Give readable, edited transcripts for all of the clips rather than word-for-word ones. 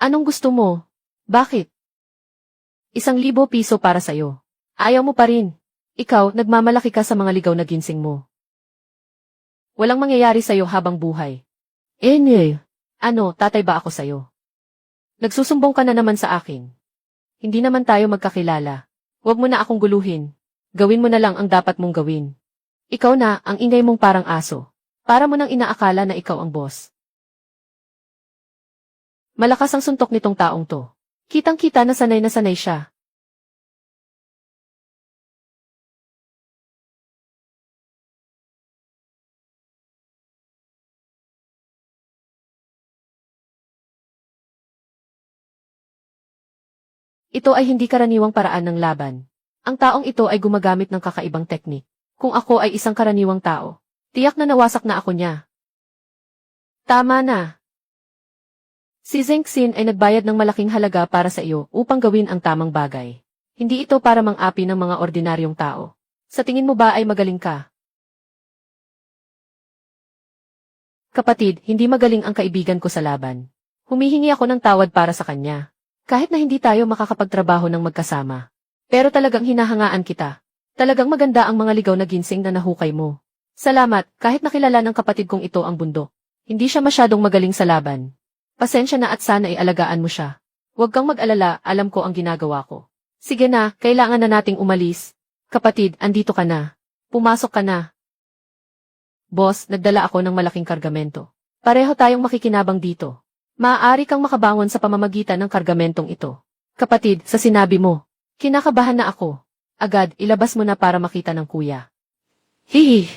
Anong gusto mo? Bakit? 1,000 piso para sa'yo. Ayaw mo pa rin. Ikaw, nagmamalaki ka sa mga ligaw na ginseng mo. Walang mangyayari sa'yo habang buhay. Ano, tatay ba ako sa'yo? Nagsusumbong ka na naman sa akin. Hindi naman tayo magkakilala. Huwag mo na akong guluhin. Gawin mo na lang ang dapat mong gawin. Ikaw na, ang ingay mong parang aso. Para mo nang inaakala na ikaw ang boss. Malakas ang suntok nitong taong to. Kitang-kita na sanay siya. Ito ay hindi karaniwang paraan ng laban. Ang taong ito ay gumagamit ng kakaibang teknik. Kung ako ay isang karaniwang tao, tiyak na nawasak na ako niya. Tama na. Si Zheng Xin ay nagbayad ng malaking halaga para sa iyo upang gawin ang tamang bagay. Hindi ito para mang-api ng mga ordinaryong tao. Sa tingin mo ba ay magaling ka? Kapatid, hindi magaling ang kaibigan ko sa laban. Humihingi ako ng tawad para sa kanya. Kahit na hindi tayo makakapagtrabaho ng magkasama. Pero talagang hinahangaan kita. Talagang maganda ang mga ligaw na ginseng na nahukay mo. Salamat, kahit nakilala ng kapatid kong ito ang bundok. Hindi siya masyadong magaling sa laban. Pasensya na at sana ay alagaan mo siya. Huwag kang mag-alala, alam ko ang ginagawa ko. Sige na, kailangan na nating umalis. Kapatid, andito ka na. Pumasok ka na. Boss, nagdala ako ng malaking kargamento. Pareho tayong makikinabang dito. Maaari kang makabangon sa pamamagitan ng kargamentong ito. Kapatid, sa sinabi mo, kinakabahan na ako. Agad, ilabas mo na para makita ng kuya. Hihi!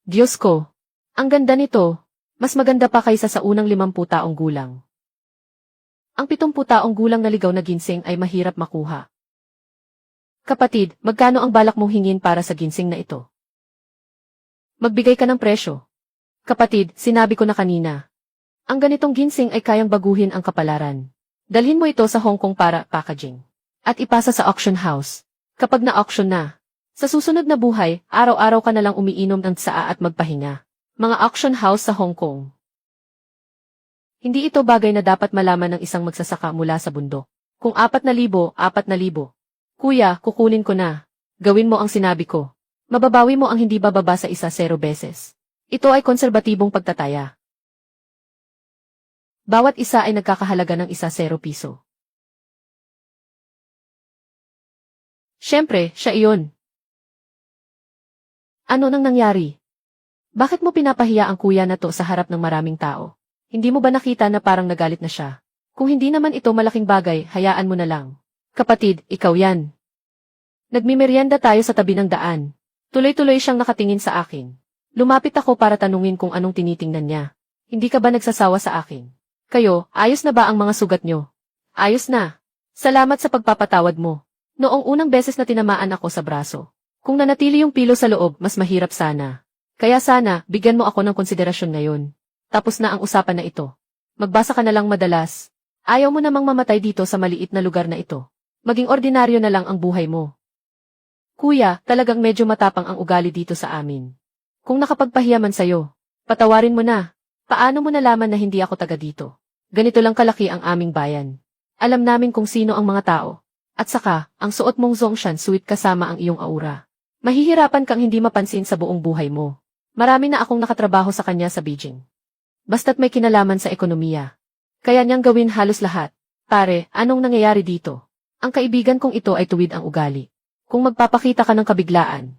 Diyos ko! Ang ganda nito! Mas maganda pa kaysa sa unang 50 taong gulang. Ang 70 taong gulang na ligaw na ginseng ay mahirap makuha. Kapatid, magkano ang balak mong hingin para sa ginseng na ito? Magbigay ka ng presyo. Kapatid, sinabi ko na kanina. Ang ganitong ginseng ay kayang baguhin ang kapalaran. Dalhin mo ito sa Hong Kong para packaging. At ipasa sa auction house. Kapag na-auction na, sa susunod na buhay, araw-araw ka na lang umiinom ng tsaa at magpahinga. Mga auction house sa Hong Kong. Hindi ito bagay na dapat malaman ng isang magsasaka mula sa bundok. Kung 4,000, 4,000. Kuya, kukunin ko na. Gawin mo ang sinabi ko. Mababawi mo ang hindi bababa sa 0 beses. Ito ay konserbatibong pagtataya. Bawat isa ay nagkakahalaga ng 0 piso. Siyempre, siya iyon. Ano nang nangyari? Bakit mo pinapahiya ang kuya na to sa harap ng maraming tao? Hindi mo ba nakita na parang nagalit na siya? Kung hindi naman ito malaking bagay, hayaan mo na lang. Kapatid, ikaw yan. Nagmimerienda tayo sa tabi ng daan. Tuloy-tuloy siyang nakatingin sa akin. Lumapit ako para tanungin kung anong tinitingnan niya. Hindi ka ba nagsasawa sa akin? Kayo, ayos na ba ang mga sugat niyo? Ayos na. Salamat sa pagpapatawad mo. Noong unang beses na tinamaan ako sa braso. Kung nanatili yung pilo sa loob, mas mahirap sana. Kaya sana, bigyan mo ako ng konsiderasyon ngayon. Tapos na ang usapan na ito. Magbasa ka na lang madalas. Ayaw mo namang mamatay dito sa maliit na lugar na ito. Maging ordinaryo na lang ang buhay mo. Kuya, talagang medyo matapang ang ugali dito sa amin. Kung nakapagpahiya man sa'yo, patawarin mo na. Paano mo nalaman na hindi ako taga dito? Ganito lang kalaki ang aming bayan. Alam namin kung sino ang mga tao. At saka, ang suot mong Zongshan suit kasama ang iyong aura. Mahihirapan kang hindi mapansin sa buong buhay mo. Marami na akong nakatrabaho sa kanya sa Beijing. Basta't may kinalaman sa ekonomiya. Kaya niyang gawin halos lahat. Pare, anong nangyayari dito? Ang kaibigan kong ito ay tuwid ang ugali. Kung magpapakita ka ng kabiglaan,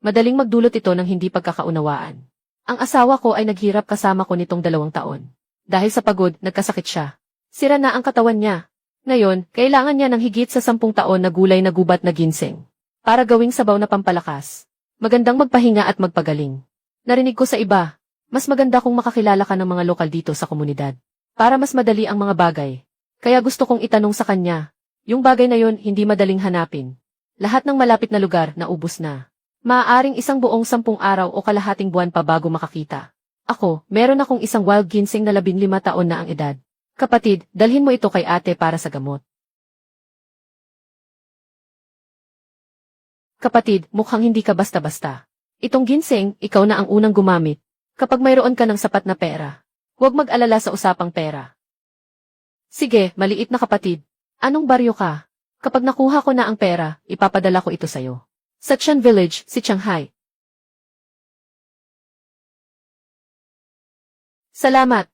madaling magdulot ito ng hindi pagkakaunawaan. Ang asawa ko ay naghirap kasama ko nitong 2 taon. Dahil sa pagod, nagkasakit siya. Sira na ang katawan niya. Ngayon, kailangan niya ng higit sa 10 taon na gulay na gubat na ginseng. Para gawing sabaw na pampalakas. Magandang magpahinga at magpagaling. Narinig ko sa iba, mas maganda kung makakilala ka ng mga lokal dito sa komunidad. Para mas madali ang mga bagay. Kaya gusto kong itanong sa kanya, yung bagay na yon hindi madaling hanapin. Lahat ng malapit na lugar naubos na. Maaaring isang buong 10 araw o kalahating buwan pa bago makakita. Ako, meron akong isang wild ginseng na 15 taon na ang edad. Kapatid, dalhin mo ito kay ate para sa gamot. Kapatid, mukhang hindi ka basta-basta. Itong ginseng, ikaw na ang unang gumamit. Kapag mayroon ka ng sapat na pera, huwag mag-alala sa usapang pera. Sige, maliit na kapatid. Anong baryo ka? Kapag nakuha ko na ang pera, ipapadala ko ito sa'yo. Sa Qian Village, si Shanghai. Salamat.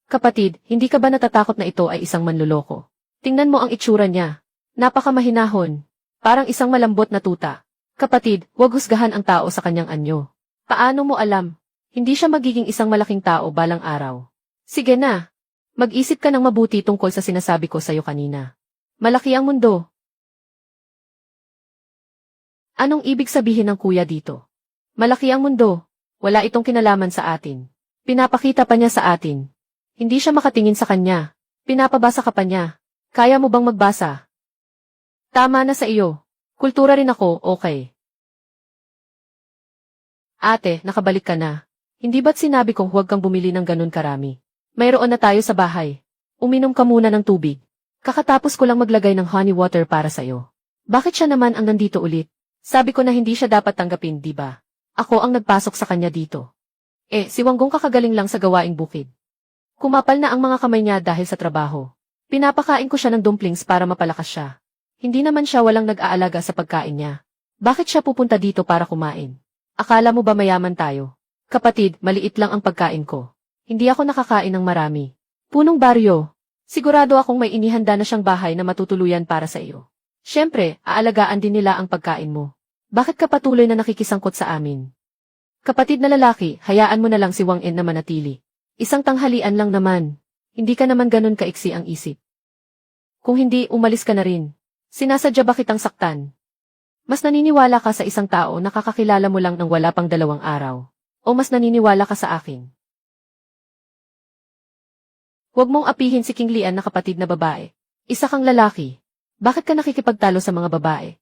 Kapatid, hindi ka ba natatakot na ito ay isang manluloko? Tingnan mo ang itsura niya. Napakamahinahon. Parang isang malambot na tuta. Kapatid, huwag husgahan ang tao sa kanyang anyo. Paano mo alam? Hindi siya magiging isang malaking tao balang araw. Sige na. Mag-isip ka ng mabuti tungkol sa sinasabi ko sa'yo kanina. Malaki ang mundo. Anong ibig sabihin ng kuya dito? Malaki ang mundo. Wala itong kinalaman sa atin. Pinapakita pa niya sa atin. Hindi siya makatingin sa kanya. Pinapabasa ka pa niya. Kaya mo bang magbasa? Tama na sa iyo. Kultura rin ako, okay. Ate, nakabalik ka na. Hindi ba't sinabi kong huwag kang bumili ng ganun karami? Mayroon na tayo sa bahay. Uminom ka muna ng tubig. Kakatapos ko lang maglagay ng honey water para sa'yo. Bakit siya naman ang nandito ulit? Sabi ko na hindi siya dapat tanggapin, di ba? Ako ang nagpasok sa kanya dito. Si Wanggong kakagaling lang sa gawaing bukid. Kumapal na ang mga kamay niya dahil sa trabaho. Pinapakain ko siya ng dumplings para mapalakas siya. Hindi naman siya walang nag-aalaga sa pagkain niya. Bakit siya pupunta dito para kumain? Akala mo ba mayaman tayo? Kapatid, maliit lang ang pagkain ko. Hindi ako nakakain ng marami. Punong baryo. Sigurado akong may inihanda na siyang bahay na matutuluyan para sa iyo. Siyempre, aalagaan din nila ang pagkain mo. Bakit ka patuloy na nakikisangkot sa amin? Kapatid na lalaki, hayaan mo na lang si Wang En na manatili. Isang tanghalian lang naman. Hindi ka naman ganun kaiksi ang isip. Kung hindi, umalis ka na rin. Sinasadya ba kitang saktan? Mas naniniwala ka sa isang tao na kakakilala mo lang ng wala pang 2 araw. O mas naniniwala ka sa akin? Huwag mong apihin si King Lian na kapatid na babae. Isa kang lalaki. Bakit ka nakikipagtalo sa mga babae?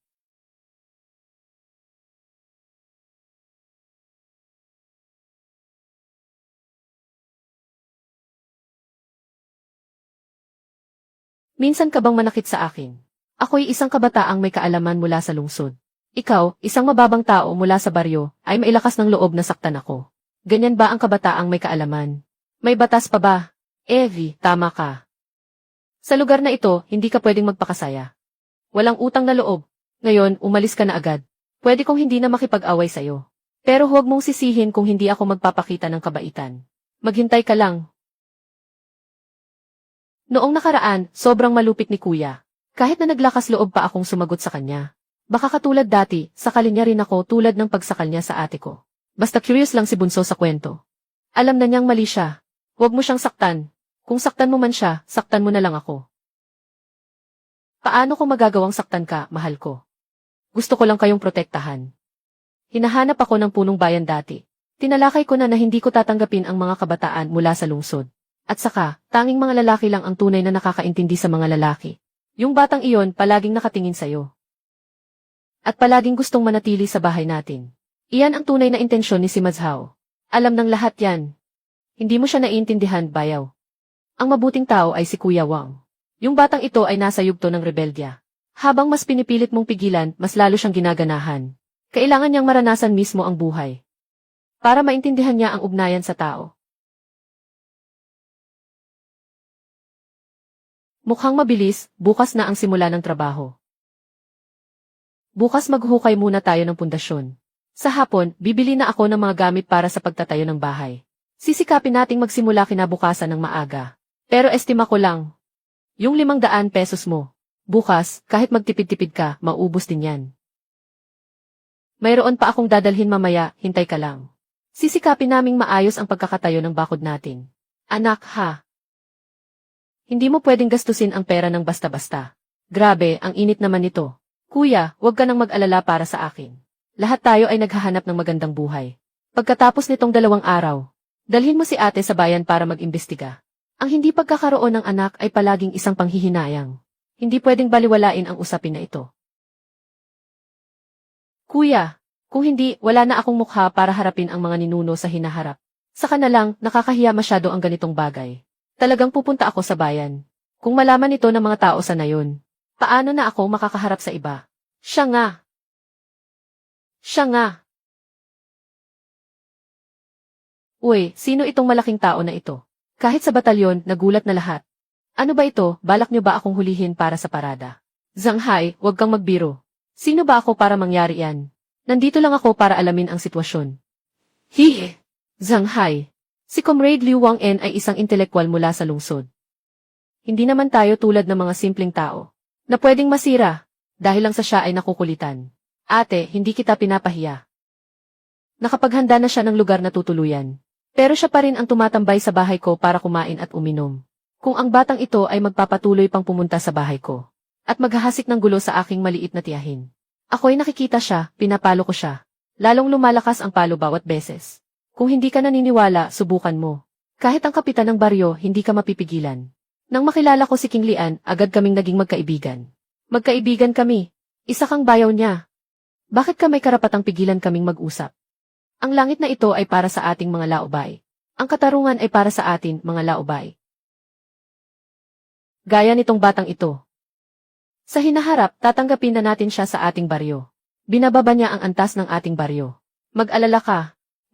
Minsan ka bang manakit sa akin? Ako'y isang kabataang may kaalaman mula sa lungsod. Ikaw, isang mababang tao mula sa baryo, ay mailakas ng loob na saktan ako. Ganyan ba ang kabataang may kaalaman? May batas pa ba? Evie, tama ka. Sa lugar na ito, hindi ka pwedeng magpakasaya. Walang utang na loob. Ngayon, umalis ka na agad. Pwede kong hindi na makipag-away sa'yo. Pero huwag mong sisihin kung hindi ako magpapakita ng kabaitan. Maghintay ka lang. Noong nakaraan, sobrang malupit ni kuya. Kahit na naglakas loob pa akong sumagot sa kanya. Baka katulad dati, sakali niya rin ako tulad ng pagsakal niya sa ate ko. Basta curious lang si Bunso sa kwento. Alam na niyang mali siya. Huwag mo siyang saktan. Kung saktan mo man siya, saktan mo na lang ako. Paano ko magagawang saktan ka, mahal ko? Gusto ko lang kayong protektahan. Hinahanap ako ng punong bayan dati. Tinalakay ko na hindi ko tatanggapin ang mga kabataan mula sa lungsod. At saka, tanging mga lalaki lang ang tunay na nakakaintindi sa mga lalaki. Yung batang iyon palaging nakatingin sa'yo. At palaging gustong manatili sa bahay natin. Iyan ang tunay na intensyon ni si Mazhao. Alam ng lahat yan. Hindi mo siya naiintindihan, bayaw. Ang mabuting tao ay si Kuya Wang. Yung batang ito ay nasa yugto ng rebeldia. Habang mas pinipilit mong pigilan, mas lalo siyang ginaganahan. Kailangan niyang maranasan mismo ang buhay. Para maintindihan niya ang ugnayan sa tao. Mukhang mabilis, bukas na ang simula ng trabaho. Bukas maghukay muna tayo ng pundasyon. Sa hapon, bibili na ako ng mga gamit para sa pagtatayo ng bahay. Sisikapin nating magsimula kinabukasan ng maaga. Pero estima ko lang. Yung 500 pesos mo. Bukas, kahit magtipid-tipid ka, maubos din yan. Mayroon pa akong dadalhin mamaya, hintay ka lang. Sisikapin naming maayos ang pagkakatayo ng bakod natin. Anak ha. Hindi mo pwedeng gastusin ang pera ng basta-basta. Grabe, ang init naman nito. Kuya, huwag ka nang mag-alala para sa akin. Lahat tayo ay naghahanap ng magandang buhay. Pagkatapos nitong 2 araw, dalhin mo si ate sa bayan para mag-imbestiga. Ang hindi pagkakaroon ng anak ay palaging isang panghihinayang. Hindi pwedeng baliwalain ang usapin na ito. Kuya, kung hindi, wala na akong mukha para harapin ang mga ninuno sa hinaharap. Saka na lang, nakakahiya masyado ang ganitong bagay. Talagang pupunta ako sa bayan. Kung malaman ito ng mga tao sa nayon, paano na ako makakaharap sa iba? Siya nga. Siya nga. Uy, sino itong malaking tao na ito? Kahit sa batalyon, nagulat na lahat. Ano ba ito, balak niyo ba akong hulihin para sa parada? Zhang Hai, huwag kang magbiro. Sino ba ako para mangyari yan? Nandito lang ako para alamin ang sitwasyon. Hihi! Zhang Hai. Si Comrade Liu Wang-en ay isang intelekwal mula sa lungsod. Hindi naman tayo tulad ng mga simpleng tao na pwedeng masira dahil lang sa siya ay nakukulitan. Ate, hindi kita pinapahiya. Nakapaghanda na siya ng lugar na tutuluyan. Pero siya pa rin ang tumatambay sa bahay ko para kumain at uminom. Kung ang batang ito ay magpapatuloy pang pumunta sa bahay ko at maghahasik ng gulo sa aking maliit na tiyahin. Ako'y nakikita siya, pinapalo ko siya. Lalong lumalakas ang palo bawat beses. Kung hindi ka naniniwala, subukan mo. Kahit ang kapitan ng baryo, hindi ka mapipigilan. Nang makilala ko si King Lian, agad kaming naging magkaibigan. Magkaibigan kami. Isa kang bayaw niya. Bakit ka may karapatang pigilan kaming mag-usap? Ang langit na ito ay para sa ating mga laubay. Ang katarungan ay para sa atin, mga laubay. Gaya nitong batang ito. Sa hinaharap, tatanggapin na natin siya sa ating baryo. Binababa niya ang antas ng ating baryo. Mag-alala ka.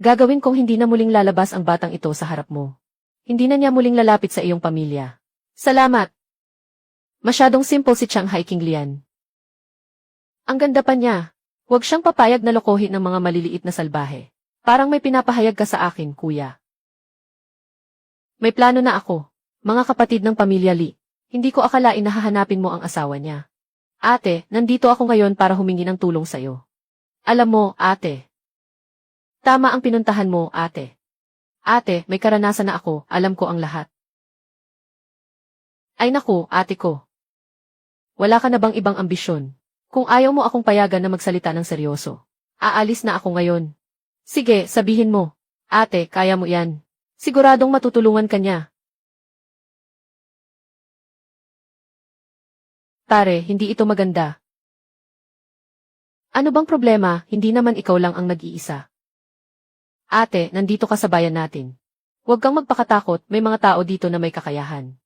Gagawin kong hindi na muling lalabas ang batang ito sa harap mo. Hindi na niya muling lalapit sa iyong pamilya. Salamat! Masyadong simple si Chiang Hai King Lian. Ang ganda pa niya. Huwag siyang papayag na lokohin ng mga maliliit na salbahe. Parang may pinapahayag ka sa akin, kuya. May plano na ako. Mga kapatid ng pamilya Li. Hindi ko akalain na hahanapin mo ang asawa niya. Ate, nandito ako ngayon para humingi ng tulong sa'yo. Alam mo, ate. Tama ang pinuntahan mo, ate. Ate, may karanasan na ako, alam ko ang lahat. Ay naku, ate ko. Wala ka na bang ibang ambisyon? Kung ayaw mo akong payagan na magsalita ng seryoso, aalis na ako ngayon. Sige, sabihin mo. Ate, kaya mo yan. Siguradong matutulungan ka niya. Pare, hindi ito maganda. Ano bang problema, hindi naman ikaw lang ang nag-iisa. Ate, nandito ka sa bayan natin. Huwag kang magpakatakot, may mga tao dito na may kakayahan.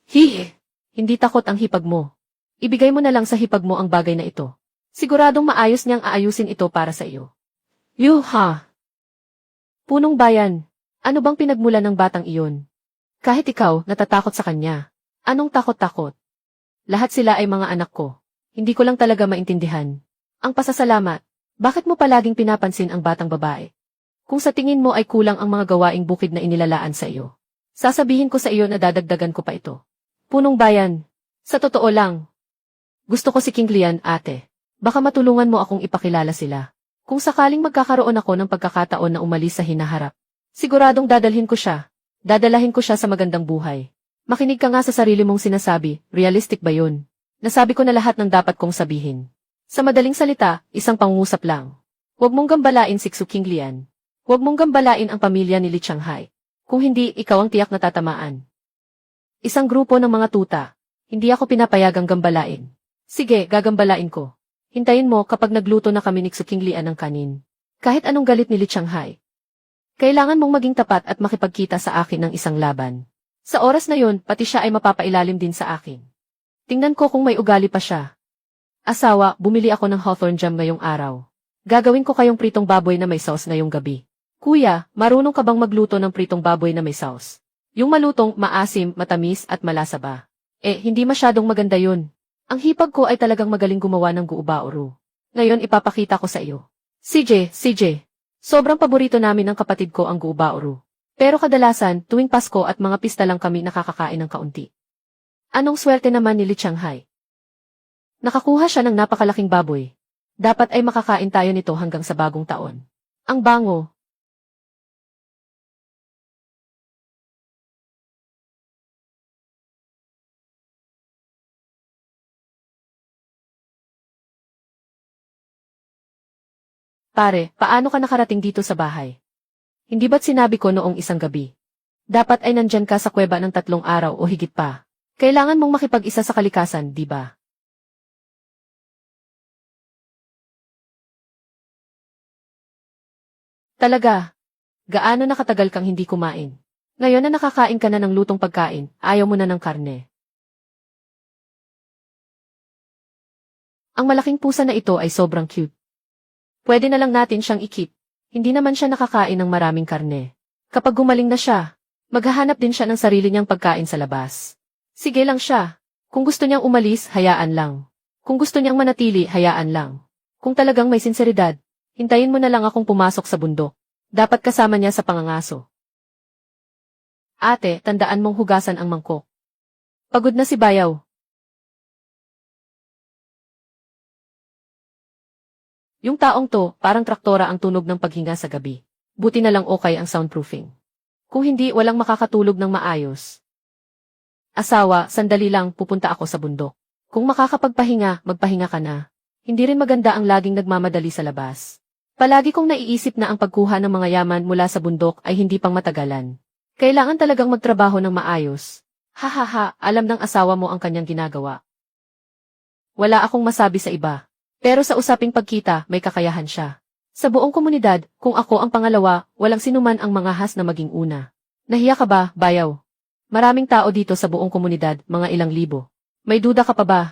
Hihi! Hindi takot ang hipag mo. Ibigay mo na lang sa hipag mo ang bagay na ito. Siguradong maayos niyang aayusin ito para sa iyo. Yuha! Punong bayan, ano bang pinagmula ng batang iyon? Kahit ikaw, natatakot sa kanya. Anong takot-takot? Lahat sila ay mga anak ko. Hindi ko lang talaga maintindihan. Ang pasasalamat, bakit mo palaging pinapansin ang batang babae? Kung sa tingin mo ay kulang ang mga gawaing bukid na inilalaan sa iyo, sasabihin ko sa iyo na dadagdagan ko pa ito. Punong bayan, sa totoo lang. Gusto ko si King Lian, ate. Baka matulungan mo akong ipakilala sila. Kung sakaling magkakaroon ako ng pagkakataon na umalis sa hinaharap, siguradong dadalhin ko siya. Dadalahin ko siya sa magandang buhay. Makinig ka nga sa sarili mong sinasabi, realistic ba yun? Nasabi ko na lahat ng dapat kong sabihin. Sa madaling salita, isang pangungusap lang. Huwag mong gambalain si King Lian. Huwag mong gambalain ang pamilya ni Li Chiang Hai. Kung hindi, ikaw ang tiyak na tatamaan. Isang grupo ng mga tuta. Hindi ako pinapayagang gambalain. Sige, gagambalain ko. Hintayin mo kapag nagluto na kami ni King Lian ng kanin. Kahit anong galit ni Li Chiang Hai. Kailangan mong maging tapat at makipagkita sa akin ng isang laban. Sa oras na yun, pati siya ay mapapailalim din sa akin. Tingnan ko kung may ugali pa siya. Asawa, bumili ako ng hawthorn jam ngayong araw. Gagawin ko kayong pritong baboy na may sauce ngayong gabi. Kuya, marunong ka bang magluto ng pritong baboy na may sauce? Yung malutong, maasim, matamis at malasa ba? Hindi masyadong maganda yun. Ang hipag ko ay talagang magaling gumawa ng guubaoro. Ngayon ipapakita ko sa iyo. CJ, sobrang paborito namin ng kapatid ko ang guubaoro. Pero kadalasan, tuwing Pasko at mga pista lang kami nakakakain ng kaunti. Anong swerte naman ni Li Chiang Hai? Nakakuha siya ng napakalaking baboy. Dapat ay makakain tayo nito hanggang sa bagong taon. Ang bango. Pare, paano ka nakarating dito sa bahay? Hindi ba't sinabi ko noong isang gabi? Dapat ay nandyan ka sa kuweba ng 3 araw o higit pa. Kailangan mong makipag-isa sa kalikasan, di ba? Talaga? Gaano nakatagal kang hindi kumain? Ngayon na nakakain ka na ng lutong pagkain, ayaw mo na ng karne. Ang malaking pusa na ito ay sobrang cute. Pwede na lang natin siyang ikip. Hindi naman siya nakakain ng maraming karne. Kapag gumaling na siya, Maghahanap din siya ng sarili niyang pagkain sa labas. Sige lang siya. Kung gusto niyang umalis, hayaan lang. Kung gusto niyang manatili, hayaan lang. Kung talagang may sinseridad, hintayin mo na lang akong pumasok sa bundok. Dapat kasama niya sa pangangaso. Ate, tandaan mong hugasan ang mangkok. Pagod na si Bayaw. Yung taong to, parang traktora ang tunog ng paghinga sa gabi. Buti na lang okay ang soundproofing. Kung hindi, walang makakatulog ng maayos. Asawa, sandali lang, pupunta ako sa bundok. Kung makakapagpahinga, magpahinga ka na. Hindi rin maganda ang laging nagmamadali sa labas. Palagi kong naiisip na ang pagkuha ng mga yaman mula sa bundok ay hindi pang matagalan. Kailangan talagang magtrabaho ng maayos. Hahaha, alam ng asawa mo ang kanyang ginagawa. Wala akong masabi sa iba. Pero sa usaping pagkita, may kakayahan siya. Sa buong komunidad, kung ako ang pangalawa, walang sinuman ang mangahas na maging una. Nahiya ka ba, Bayaw? Maraming tao dito sa buong komunidad, mga ilang libo. May duda ka pa ba?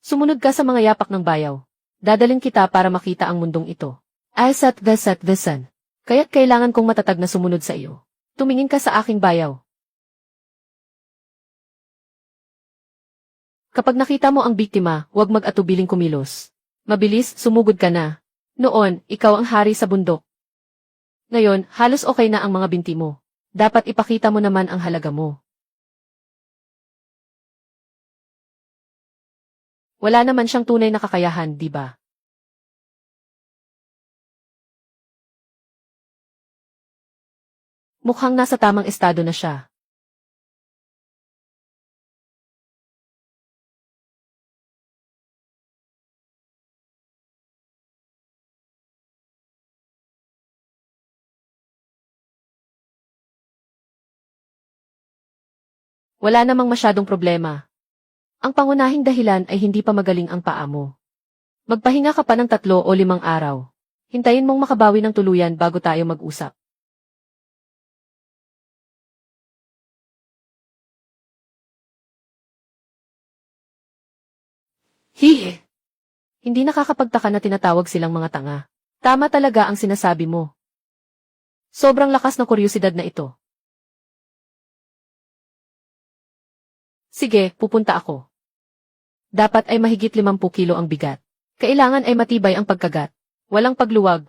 Sumunod ka sa mga yapak ng Bayaw. Dadalhin kita para makita ang mundong ito. Ay sat vesan. Kaya't kailangan kong matatag na sumunod sa iyo. Tumingin ka sa aking Bayaw. Kapag nakita mo ang biktima, huwag mag-atubiling kumilos. Mabilis, sumugod ka na. Noon, ikaw ang hari sa bundok. Ngayon, halos okay na ang mga binti mo. Dapat ipakita mo naman ang halaga mo. Wala naman siyang tunay na kakayahan, di ba? Mukhang nasa tamang estado na siya. Wala namang masyadong problema. Ang pangunahing dahilan ay hindi pa magaling ang paa mo. Magpahinga ka pa ng 3 o 5 araw. Hintayin mong makabawi ng tuluyan bago tayo mag-usap. Hihi! Hindi nakakapagtaka na tinatawag silang mga tanga. Tama talaga ang sinasabi mo. Sobrang lakas ng kuryusidad na ito. Sige, pupunta ako. Dapat ay mahigit 50 kilo ang bigat. Kailangan ay matibay ang pagkagat. Walang pagluwag.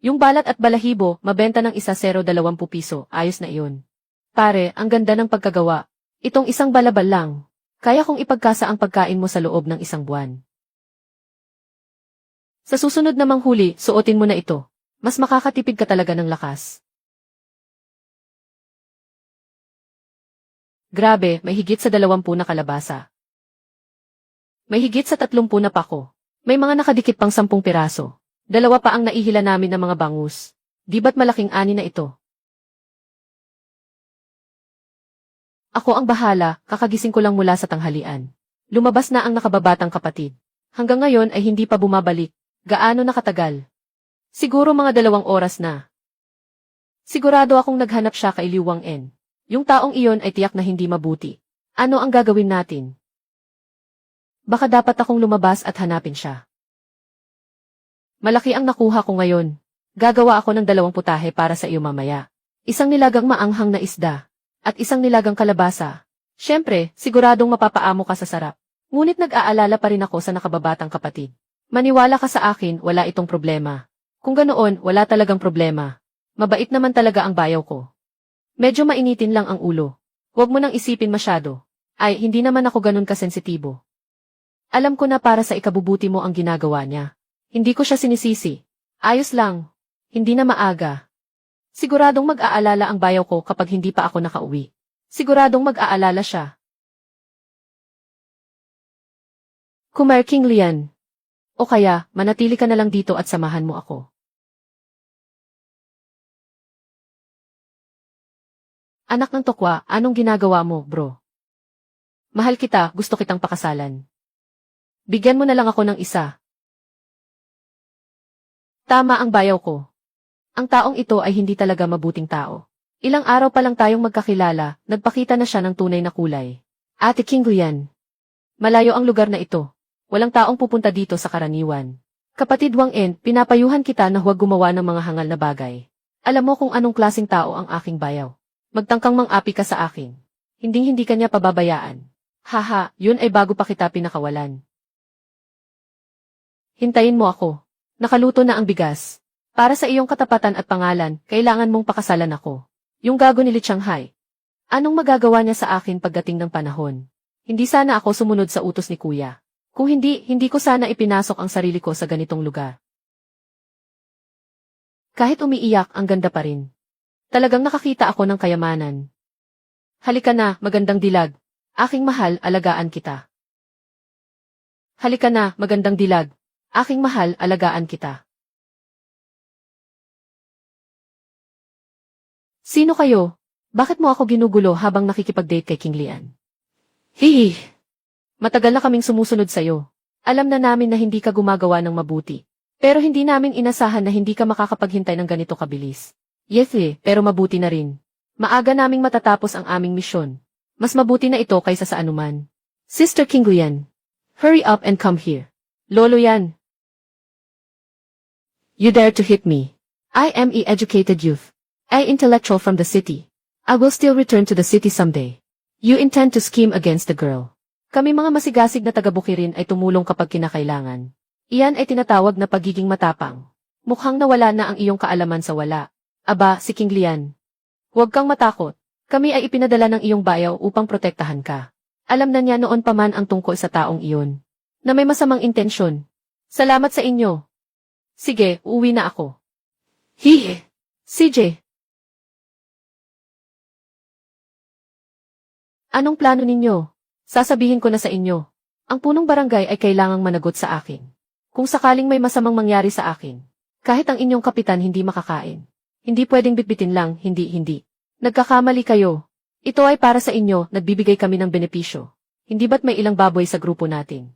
Yung balat at balahibo, mabenta ng isa 0.20 piso, ayos na iyon. Pare, ang ganda ng pagkagawa. Itong isang balabal lang. Kaya kong ipagkasa ang pagkain mo sa loob ng 1 buwan. Sa susunod namang huli, suotin mo na ito. Mas makakatipid ka talaga ng lakas. Grabe, may higit sa 20 na kalabasa. May higit sa 30 na pako. May mga nakadikit pang 10 piraso. 2 pa ang naihila namin ng mga bangus. Di ba't malaking ani na ito? Ako ang bahala, kakagising ko lang mula sa tanghalian. Lumabas na ang nakababatang kapatid. Hanggang ngayon ay hindi pa bumabalik. Gaano nakatagal? Siguro mga 2 oras na. Sigurado akong naghanap siya kay Liu Wang-en. Yung taong iyon ay tiyak na hindi mabuti. Ano ang gagawin natin? Baka dapat akong lumabas at hanapin siya. Malaki ang nakuha ko ngayon. Gagawa ako ng 2 putahe para sa iyo mamaya. Isang nilagang maanghang na isda. At isang nilagang kalabasa. Siyempre, siguradong mapapaamo ka sa sarap. Ngunit nag-aalala pa rin ako sa nakababatang kapatid. Maniwala ka sa akin, wala itong problema. Kung ganoon, wala talagang problema. Mabait naman talaga ang Bayaw ko. Medyo mainitin lang ang ulo. Huwag mo nang isipin masyado. Ay, hindi naman ako ganun kasensitibo. Alam ko na para sa ikabubuti mo ang ginagawa niya. Hindi ko siya sinisisi. Ayos lang. Hindi na maaga. Siguradong mag-aalala ang Bayaw ko kapag hindi pa ako nakauwi. Siguradong mag-aalala siya. Kumar King Lian. O kaya, manatili ka na lang dito at samahan mo ako. Anak ng tokwa, anong ginagawa mo, bro? Mahal kita, gusto kitang pakasalan. Bigyan mo na lang ako ng isa. Tama ang Bayaw ko. Ang taong ito ay hindi talaga mabuting tao. Ilang araw pa lang tayong magkakilala, nagpakita na siya ng tunay na kulay. Ate King Lian. Malayo ang lugar na ito. Walang taong pupunta dito sa karaniwan. Kapatid Wang-en, pinapayuhan kita na huwag gumawa ng mga hangal na bagay. Alam mo kung anong klaseng tao ang aking Bayaw. Magtangkang mang-api ka sa akin. Hinding-hindi ka niya pababayaan. Haha, yun ay bago pa kita pinakawalan. Hintayin mo ako. Nakaluto na ang bigas. Para sa iyong katapatan at pangalan, kailangan mong pakasalan ako. Yung gago ni Li Changhai. Anong magagawa niya sa akin pagdating ng panahon? Hindi sana ako sumunod sa utos ni Kuya. Kung hindi, hindi ko sana ipinasok ang sarili ko sa ganitong lugar. Kahit umiiyak, ang ganda pa rin. Talagang nakakita ako ng kayamanan. Halika na, magandang dilag. Aking mahal, alagaan kita. Halika na, magandang dilag. Aking mahal, alagaan kita. Sino kayo? Bakit mo ako ginugulo habang nakikipag-date kay King Lian? Hihi! Matagal na kaming sumusunod sa'yo. Alam na namin na hindi ka gumagawa ng mabuti. Pero hindi namin inasahan na hindi ka makakapaghintay ng ganito kabilis. Yes pero mabuti na rin. Maaga naming matatapos ang aming misyon. Mas mabuti na ito kaysa sa anuman. Sister King Lian, hurry up and come here. Lolo yan. You dare to hit me. I am an educated youth. An intellectual from the city. I will still return to the city someday. You intend to scheme against the girl. Kami mga masigasig na taga-Bukirin ay tumulong kapag kinakailangan. Iyan ay tinatawag na pagiging matapang. Mukhang nawala na ang iyong kaalaman sa wala. Aba, si King Lian. Huwag kang matakot. Kami ay ipinadala ng iyong bayaw upang protektahan ka. Alam na niya noon pa man ang tungkol sa taong iyon. Na may masamang intensyon. Salamat sa inyo. Sige, uuwi na ako. Hihi! CJ! Anong plano ninyo? Sasabihin ko na sa inyo. Ang punong barangay ay kailangang managot sa akin. Kung sakaling may masamang mangyari sa akin, kahit ang inyong kapitan hindi makakain. Hindi pwedeng bitbitin lang, hindi. Nagkakamali kayo. Ito ay para sa inyo, nagbibigay kami ng benepisyo. Hindi ba't may ilang baboy sa grupo natin?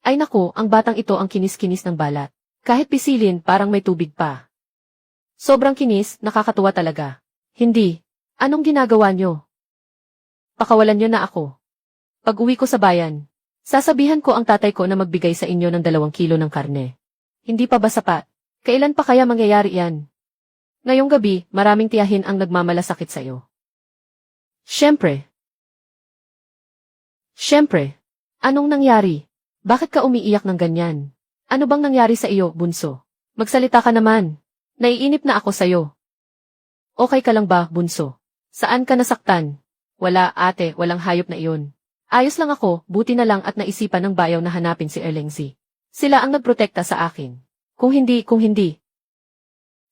Ay nako, ang batang ito ang kinis-kinis ng balat. Kahit pisilin, parang may tubig pa. Sobrang kinis, nakakatuwa talaga. Hindi. Anong ginagawa nyo? Pakawalan nyo na ako. Pag uwi ko sa bayan, sasabihan ko ang tatay ko na magbigay sa inyo ng 2 kilo ng karne. Hindi pa ba sapat? Kailan pa kaya mangyayari yan? Ngayong gabi, maraming tiyahin ang nagmamalasakit sa'yo. Siyempre. Anong nangyari? Bakit ka umiiyak ng ganyan? Ano bang nangyari sa iyo, bunso? Magsalita ka naman. Naiinip na ako sa'yo. Okay ka lang ba, bunso? Saan ka nasaktan? Wala, ate, walang hayop na iyon. Ayos lang ako, buti na lang at naisipan ng bayaw na hanapin si Erlengzi. Sila ang nagprotekta sa akin. Kung hindi.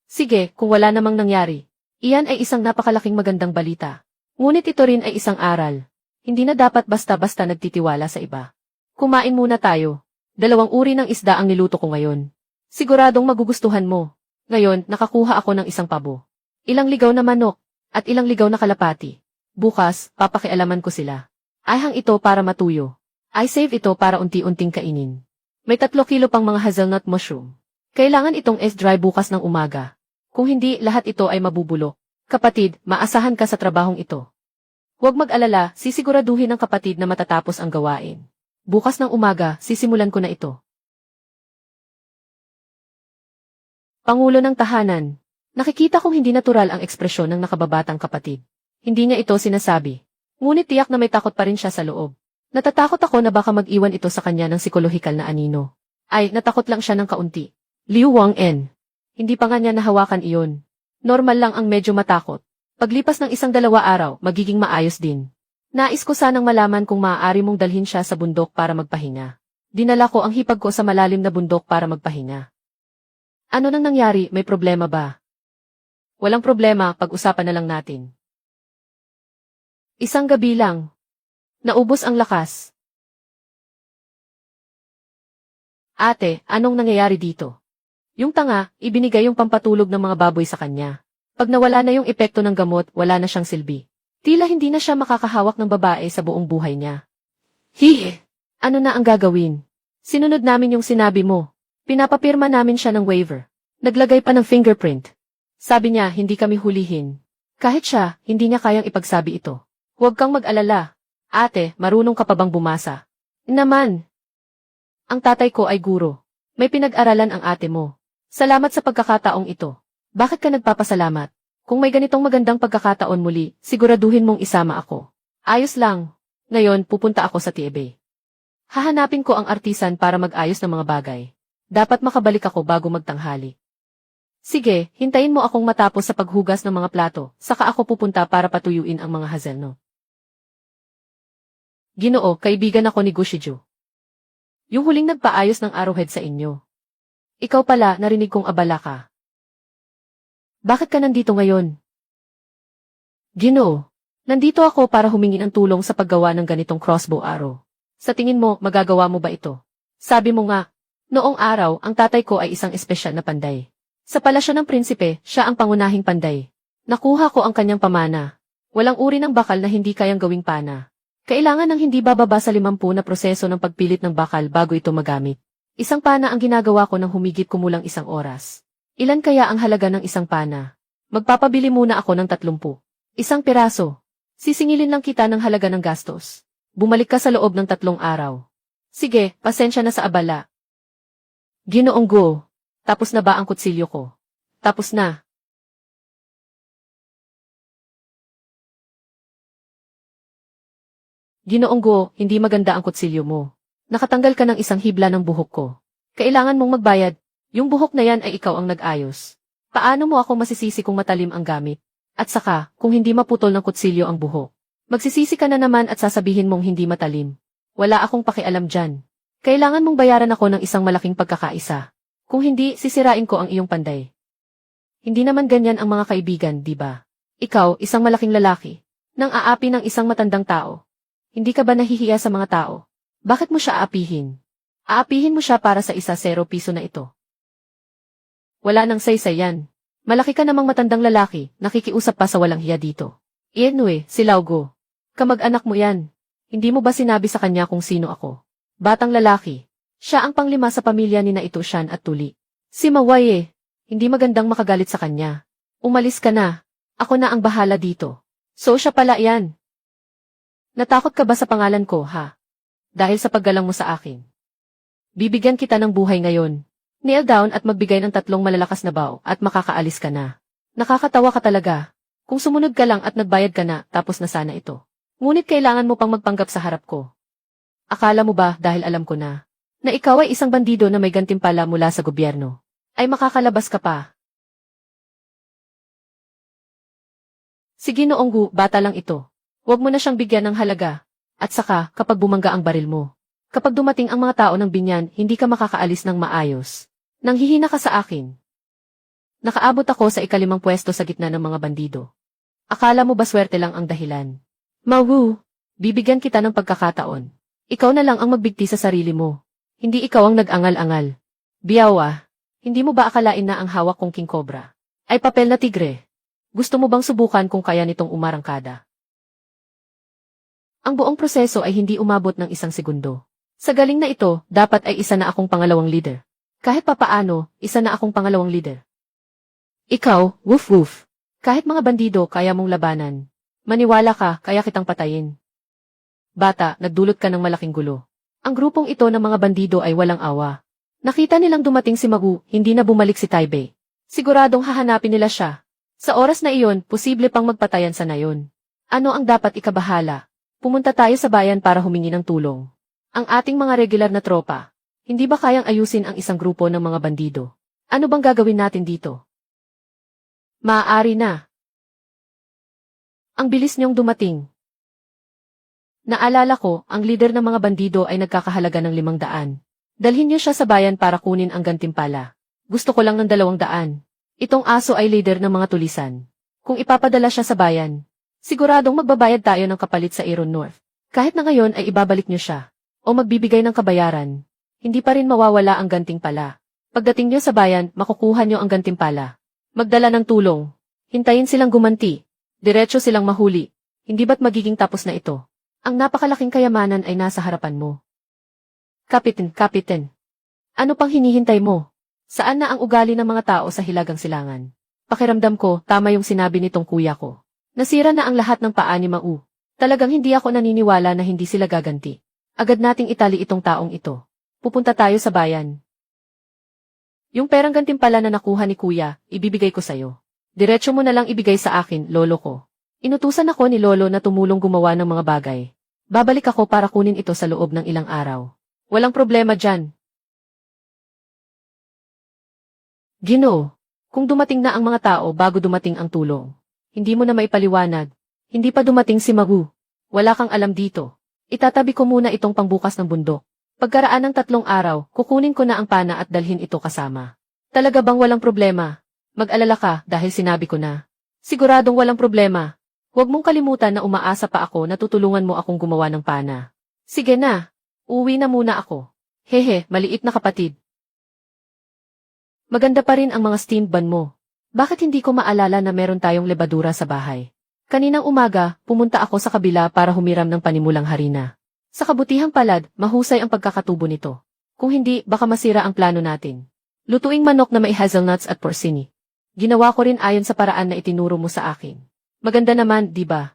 Sige, kung wala namang nangyari. Iyan ay isang napakalaking magandang balita. Ngunit ito rin ay isang aral. Hindi na dapat basta-basta nagtitiwala sa iba. Kumain muna tayo. 2 uri ng isda ang niluto ko ngayon. Siguradong magugustuhan mo. Ngayon, nakakuha ako ng isang pabo. Ilang ligaw na manok, at ilang ligaw na kalapati. Bukas, papakialaman ko sila. Ayhang ito para matuyo. I save ito para unti-unting kainin. May 3 kilo pang mga hazelnut mushroom. Kailangan itong S-dry bukas ng umaga. Kung hindi, lahat ito ay mabubulok. Kapatid, maasahan ka sa trabahong ito. Huwag mag-alala, sisiguraduhin ng kapatid na matatapos ang gawain. Bukas ng umaga, sisimulan ko na ito. Pangulo ng tahanan. Nakikita kong hindi natural ang ekspresyon ng nakababatang kapatid. Hindi niya ito sinasabi. Ngunit tiyak na may takot pa rin siya sa loob. Natatakot ako na baka mag-iwan ito sa kanya ng psikolohikal na anino. Ay, natakot lang siya ng kaunti. Liu Wang-en. Hindi pa nga niya nahawakan iyon. Normal lang ang medyo matakot. Paglipas ng 1-2 araw, magiging maayos din. Nais ko sanang malaman kung maaari mong dalhin siya sa bundok para magpahinga. Dinala ko ang hipag ko sa malalim na bundok para magpahinga. Ano nang nangyari, may problema ba? Walang problema, pag-usapan na lang natin. Isang gabi lang. Naubos ang lakas. Ate, anong nangyayari dito? Yung tanga, ibinigay yung pampatulog ng mga baboy sa kanya. Pag nawala na yung epekto ng gamot, wala na siyang silbi. Tila hindi na siya makakahawak ng babae sa buong buhay niya. Hihi! Ano na ang gagawin? Sinunod namin yung sinabi mo. Pinapapirma namin siya ng waiver. Naglagay pa ng fingerprint. Sabi niya, hindi kami hulihin. Kahit siya, hindi niya kayang ipagsabi ito. Huwag kang mag-alala. Ate, marunong ka pa bang bumasa? Naman! Ang tatay ko ay guro. May pinag-aralan ang ate mo. Salamat sa pagkakataong ito. Bakit ka nagpapasalamat? Kung may ganitong magandang pagkakataon muli, siguraduhin mong isama ako. Ayos lang. Ngayon, pupunta ako sa TEB. Hahanapin ko ang artisan para mag-ayos ng mga bagay. Dapat makabalik ako bago magtanghali. Sige, hintayin mo akong matapos sa paghugas ng mga plato, saka ako pupunta para patuyuin ang mga hazelno. Ginoo, kaibigan ako ni Gushiju. Yung huling nagpaayos ng arrowhead sa inyo. Ikaw pala, narinig kong abala ka. Bakit ka nandito ngayon? Ginoo, nandito ako para humingi ng tulong sa paggawa ng ganitong crossbow arrow. Sa tingin mo, magagawa mo ba ito? Sabi mo nga, noong araw, ang tatay ko ay isang espesyal na panday. Sa palasyo ng prinsipe, siya ang pangunahing panday. Nakuha ko ang kanyang pamana. Walang uri ng bakal na hindi kayang gawing pana. Kailangan ng hindi bababa sa 50 na proseso ng pagpilit ng bakal bago ito magamit. Isang pana ang ginagawa ko ng humigit kumulang 1 oras. Ilan kaya ang halaga ng isang pana? Magpapabili muna ako ng 30. Isang piraso. Sisingilin lang kita ng halaga ng gastos. Bumalik ka sa loob ng 3 araw. Sige, pasensya na sa abala. Ginoong Go. Tapos na ba ang kutsilyo ko? Tapos na. Ginoong Go, hindi maganda ang kutsilyo mo. Nakatanggal ka ng isang hibla ng buhok ko. Kailangan mong magbayad. Yung buhok na yan ay ikaw ang nag-ayos. Paano mo ako masisisi kung matalim ang gamit? At saka, kung hindi maputol ng kutsilyo ang buhok. Magsisisi ka na naman at sasabihin mong hindi matalim. Wala akong pakialam dyan. Kailangan mong bayaran ako ng isang malaking pagkakaisa. Kung hindi, sisirain ko ang iyong panday. Hindi naman ganyan ang mga kaibigan, di ba? Ikaw, isang malaking lalaki, nang aapi ng isang matandang tao. Hindi ka ba nahihiya sa mga tao? Bakit mo siya aapihin? Aapihin mo siya para sa 1-0 piso na ito. Wala nang saysay yan. Malaki ka namang matandang lalaki, nakikiusap pa sa walang hiya dito. Ienue, si Laugo. Kamag-anak mo yan. Hindi mo ba sinabi sa kanya kung sino ako? Batang lalaki. Siya ang panglima sa pamilya ni na ito Shan at Tuli. Si Mawaye, hindi magandang makagalit sa kanya. Umalis ka na. Ako na ang bahala dito. So siya pala yan. Natakot ka ba sa pangalan ko, ha? Dahil sa paggalang mo sa akin. Bibigyan kita ng buhay ngayon. Kneel down at magbigay ng 3 malalakas na bao at makakaalis ka na. Nakakatawa ka talaga. Kung sumunod ka lang at nagbayad ka na, tapos na sana ito. Ngunit kailangan mo pang magpanggap sa harap ko. Akala mo ba dahil alam ko na ikaw ay isang bandido na may gantimpala mula sa gobyerno, ay makakalabas ka pa? Sige Noong Gu, bata lang ito. Huwag mo na siyang bigyan ng halaga. At saka, kapag bumangga ang baril mo. Kapag dumating ang mga tao ng binyan, hindi ka makakaalis ng maayos. Nanghihina ka sa akin. Nakaabot ako sa 5 pwesto sa gitna ng mga bandido. Akala mo ba swerte lang ang dahilan? Mawu, bibigyan kita ng pagkakataon. Ikaw na lang ang magbigti sa sarili mo. Hindi ikaw ang nag-angal-angal. Biyawa, hindi mo ba akalain na ang hawak kong king cobra ay papel na tigre? Gusto mo bang subukan kung kaya nitong umarangkada? Ang buong proseso ay hindi umabot ng 1 segundo. Sa galing na ito, dapat ay isa na akong pangalawang leader. Kahit papaano, isa na akong pangalawang leader. Ikaw, woof-woof. Kahit mga bandido kaya mong labanan. Maniwala ka, kaya kitang patayin. Bata, nagdulot ka ng malaking gulo. Ang grupong ito ng mga bandido ay walang awa. Nakita nilang dumating si Magu, hindi na bumalik si Taibei. Siguradong hahanapin nila siya. Sa oras na iyon, posible pang magpatayan sa nayon. Ano ang dapat ikabahala? Pumunta tayo sa bayan para humingi ng tulong. Ang ating mga regular na tropa, hindi ba kayang ayusin ang isang grupo ng mga bandido? Ano bang gagawin natin dito? Maaari na. Ang bilis niyong dumating. Naalala ko, ang lider ng mga bandido ay nagkakahalaga ng 500. Dalhin niyo siya sa bayan para kunin ang gantimpala. Gusto ko lang ng 200. Itong aso ay lider ng mga tulisan. Kung ipapadala siya sa bayan, siguradong magbabayad tayo ng kapalit sa Iron North. Kahit na ngayon ay ibabalik niyo siya, o magbibigay ng kabayaran, hindi pa rin mawawala ang gantimpala. Pagdating niyo sa bayan, makukuha niyo ang gantimpala. Magdala ng tulong. Hintayin silang gumanti. Diretso silang mahuli. Hindi ba't magiging tapos na ito? Ang napakalaking kayamanan ay nasa harapan mo. Kapitan. Ano pang hinihintay mo? Saan na ang ugali ng mga tao sa Hilagang Silangan? Pakiramdam ko, tama yung sinabi nitong kuya ko. Nasira na ang lahat ng paa ni Mau. Talagang hindi ako naniniwala na hindi sila gaganti. Agad nating itali itong taong ito. Pupunta tayo sa bayan. Yung perang gantimpala na nakuha ni kuya, ibibigay ko sa'yo. Diretso mo na lang ibigay sa akin, lolo ko. Inutusan ako ni lolo na tumulong gumawa ng mga bagay. Babalik ako para kunin ito sa loob ng ilang araw. Walang problema dyan. Ginoo, kung dumating na ang mga tao bago dumating ang tulong, hindi mo na maipaliwanag. Hindi pa dumating si Magu. Wala kang alam dito. Itatabi ko muna itong pangbukas ng bundok. Pagkaraan ng 3 araw, kukunin ko na ang pana at dalhin ito kasama. Talaga bang walang problema? Mag-alala ka dahil sinabi ko na. Siguradong walang problema. Huwag mong kalimutan na umaasa pa ako na tutulungan mo akong gumawa ng pana. Sige na. Uwi na muna ako. Hehe, maliit na kapatid. Maganda pa rin ang mga steamed bun mo. Bakit hindi ko maalala na meron tayong lebadura sa bahay? Kaninang umaga, pumunta ako sa kabila para humiram ng panimulang harina. Sa kabutihang palad, mahusay ang pagkakatubo nito. Kung hindi, baka masira ang plano natin. Lutuing manok na may hazelnuts at porcini. Ginawa ko rin ayon sa paraan na itinuro mo sa akin. Maganda naman, di ba?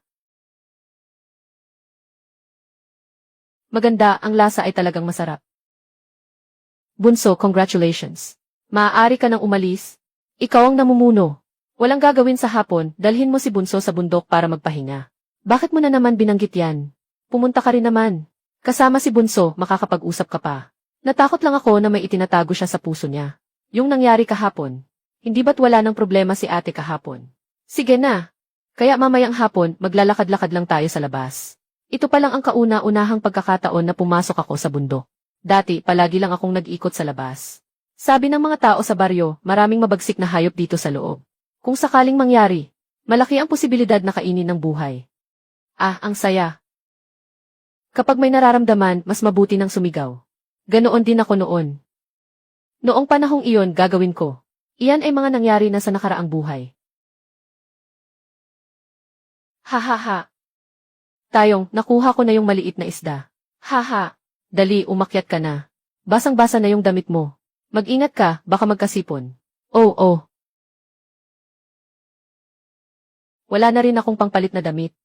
Maganda, ang lasa ay talagang masarap. Bunso, congratulations. Maaari ka nang umalis. Ikaw ang namumuno. Walang gagawin sa hapon, dalhin mo si Bunso sa bundok para magpahinga. Bakit mo na naman binanggit yan? Pumunta ka rin naman. Kasama si Bunso, makakapag-usap ka pa. Natakot lang ako na may itinatago siya sa puso niya. Yung nangyari kahapon. Hindi ba't wala ng problema si ate kahapon? Sige na. Kaya mamayang hapon, maglalakad-lakad lang tayo sa labas. Ito pa lang ang kauna-unahang pagkakataon na pumasok ako sa bundok. Dati, palagi lang akong nag-ikot sa labas. Sabi ng mga tao sa baryo, maraming mabagsik na hayop dito sa loob. Kung sakaling mangyari, malaki ang posibilidad na kainin ng buhay. Ah, ang saya. Kapag may nararamdaman, mas mabuti nang sumigaw. Ganoon din ako noon. Noong panahong iyon, gagawin ko. Iyan ay mga nangyari na sa nakaraang buhay. Ha. Tayong, nakuha ko na yung maliit na isda. Ha. Dali, umakyat ka na. Basang-basa na yung damit mo. Mag-ingat ka, baka magkasipon. Oh. Wala na rin akong pangpalit na damit.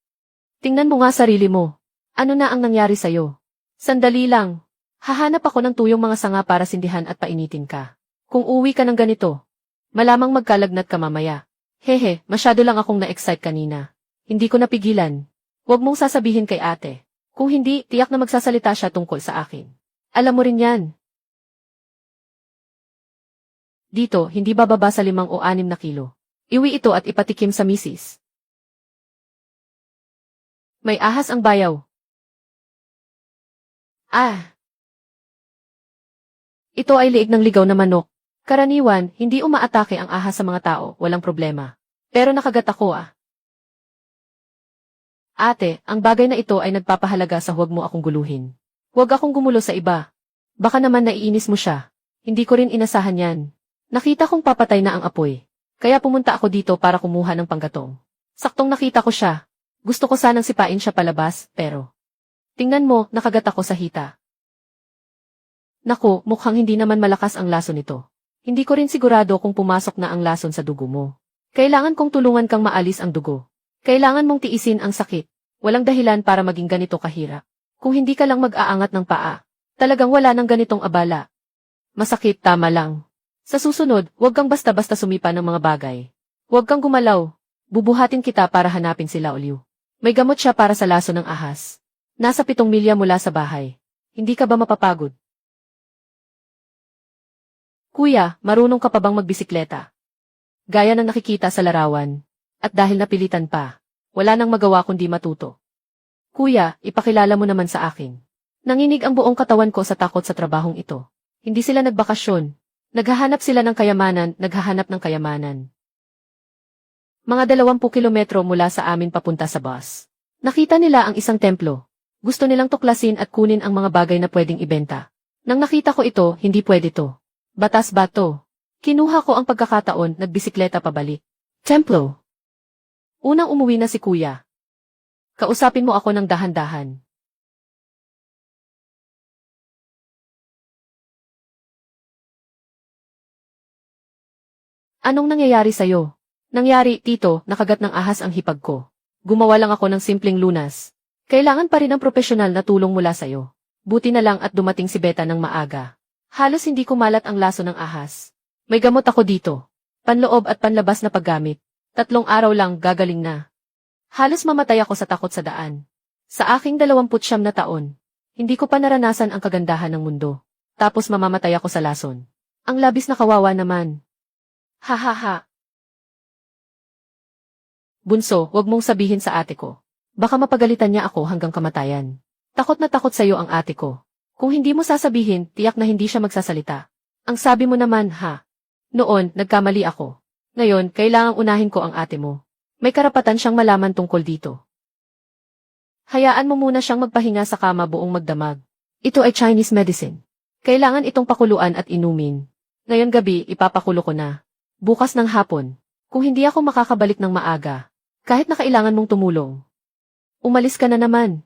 Tingnan mo nga sarili mo. Ano na ang nangyari sa'yo? Sandali lang. Hahanap ako ng tuyong mga sanga para sindihan at painitin ka. Kung uwi ka ng ganito, malamang magkalagnat ka mamaya. Hehe, masyado lang akong na-excite kanina. Hindi ko napigilan. Huwag mong sasabihin kay ate. Kung hindi, tiyak na magsasalita siya tungkol sa akin. Alam mo rin yan. Dito, hindi bababa sa 5 o 6 na kilo. Iwi ito at ipatikim sa misis. May ahas ang bayaw. Ah! Ito ay liig ng ligaw na manok. Karaniwan, hindi umaatake ang ahas sa mga tao, walang problema. Pero nakagat ako Ate, ang bagay na ito ay nagpapahalaga sa huwag mo akong guluhin. Huwag akong gumulo sa iba. Baka naman naiinis mo siya. Hindi ko rin inasahan yan. Nakita kong papatay na ang apoy. Kaya pumunta ako dito para kumuha ng panggatong. Saktong nakita ko siya. Gusto ko sanang sipain siya palabas, pero... Tingnan mo, nakagat ako sa hita. Naku, mukhang hindi naman malakas ang lason nito. Hindi ko rin sigurado kung pumasok na ang lason sa dugo mo. Kailangan kong tulungan kang maalis ang dugo. Kailangan mong tiisin ang sakit. Walang dahilan para maging ganito kahirap. Kung hindi ka lang mag-aangat ng paa, talagang wala nang ganitong abala. Masakit, tama lang. Sa susunod, huwag kang basta-basta sumipa ng mga bagay. Huwag kang gumalaw. Bubuhatin kita para hanapin sila uliw. May gamot siya para sa laso ng ahas. Nasa 7 milya mula sa bahay. Hindi ka ba mapapagod? Kuya, marunong ka pa bang magbisikleta? Gaya ng nakikita sa larawan. At dahil napilitan pa, wala nang magawa kundi matuto. Kuya, ipakilala mo naman sa akin. Nanginig ang buong katawan ko sa takot sa trabahong ito. Hindi sila nagbakasyon. Naghahanap sila ng kayamanan, naghahanap ng kayamanan. Mga 20 kilometro mula sa amin papunta sa bus. Nakita nila ang isang templo. Gusto nilang tuklasin at kunin ang mga bagay na pwedeng ibenta. Nang nakita ko ito, hindi pwede to. Batas ba to? Kinuha ko ang pagkakataon, nagbisikleta pabalik. Templo. Unang umuwi na si kuya. Kausapin mo ako ng dahan-dahan. Anong nangyayari sa'yo? Nangyari, tito, nakagat ng ahas ang hipag ko. Gumawa lang ako ng simpleng lunas. Kailangan pa rin ng propesyonal na tulong mula sa'yo. Buti na lang at dumating si Beta ng maaga. Halos hindi kumalat ang laso ng ahas. May gamot ako dito. Panloob at panlabas na paggamit. 3 araw lang, gagaling na. Halos mamatay ako sa takot sa daan. Sa aking 29 na taon, hindi ko pa naranasan ang kagandahan ng mundo. Tapos mamamatay ako sa lason. Ang labis na kawawa naman. Ha ha ha. Bunso, wag mong sabihin sa ate ko. Baka mapagalitan niya ako hanggang kamatayan. Takot na takot sa'yo ang ate ko. Kung hindi mo sasabihin, tiyak na hindi siya magsasalita. Ang sabi mo naman, ha? Noon, nagkamali ako. Ngayon, kailangang unahin ko ang ate mo. May karapatan siyang malaman tungkol dito. Hayaan mo muna siyang magpahinga sa kama buong magdamag. Ito ay Chinese medicine. Kailangan itong pakuluan at inumin. Ngayon gabi, ipapakulo ko na. Bukas ng hapon. Kung hindi ako makakabalik ng maaga, kahit na kailangan mong tumulong, umalis ka na naman.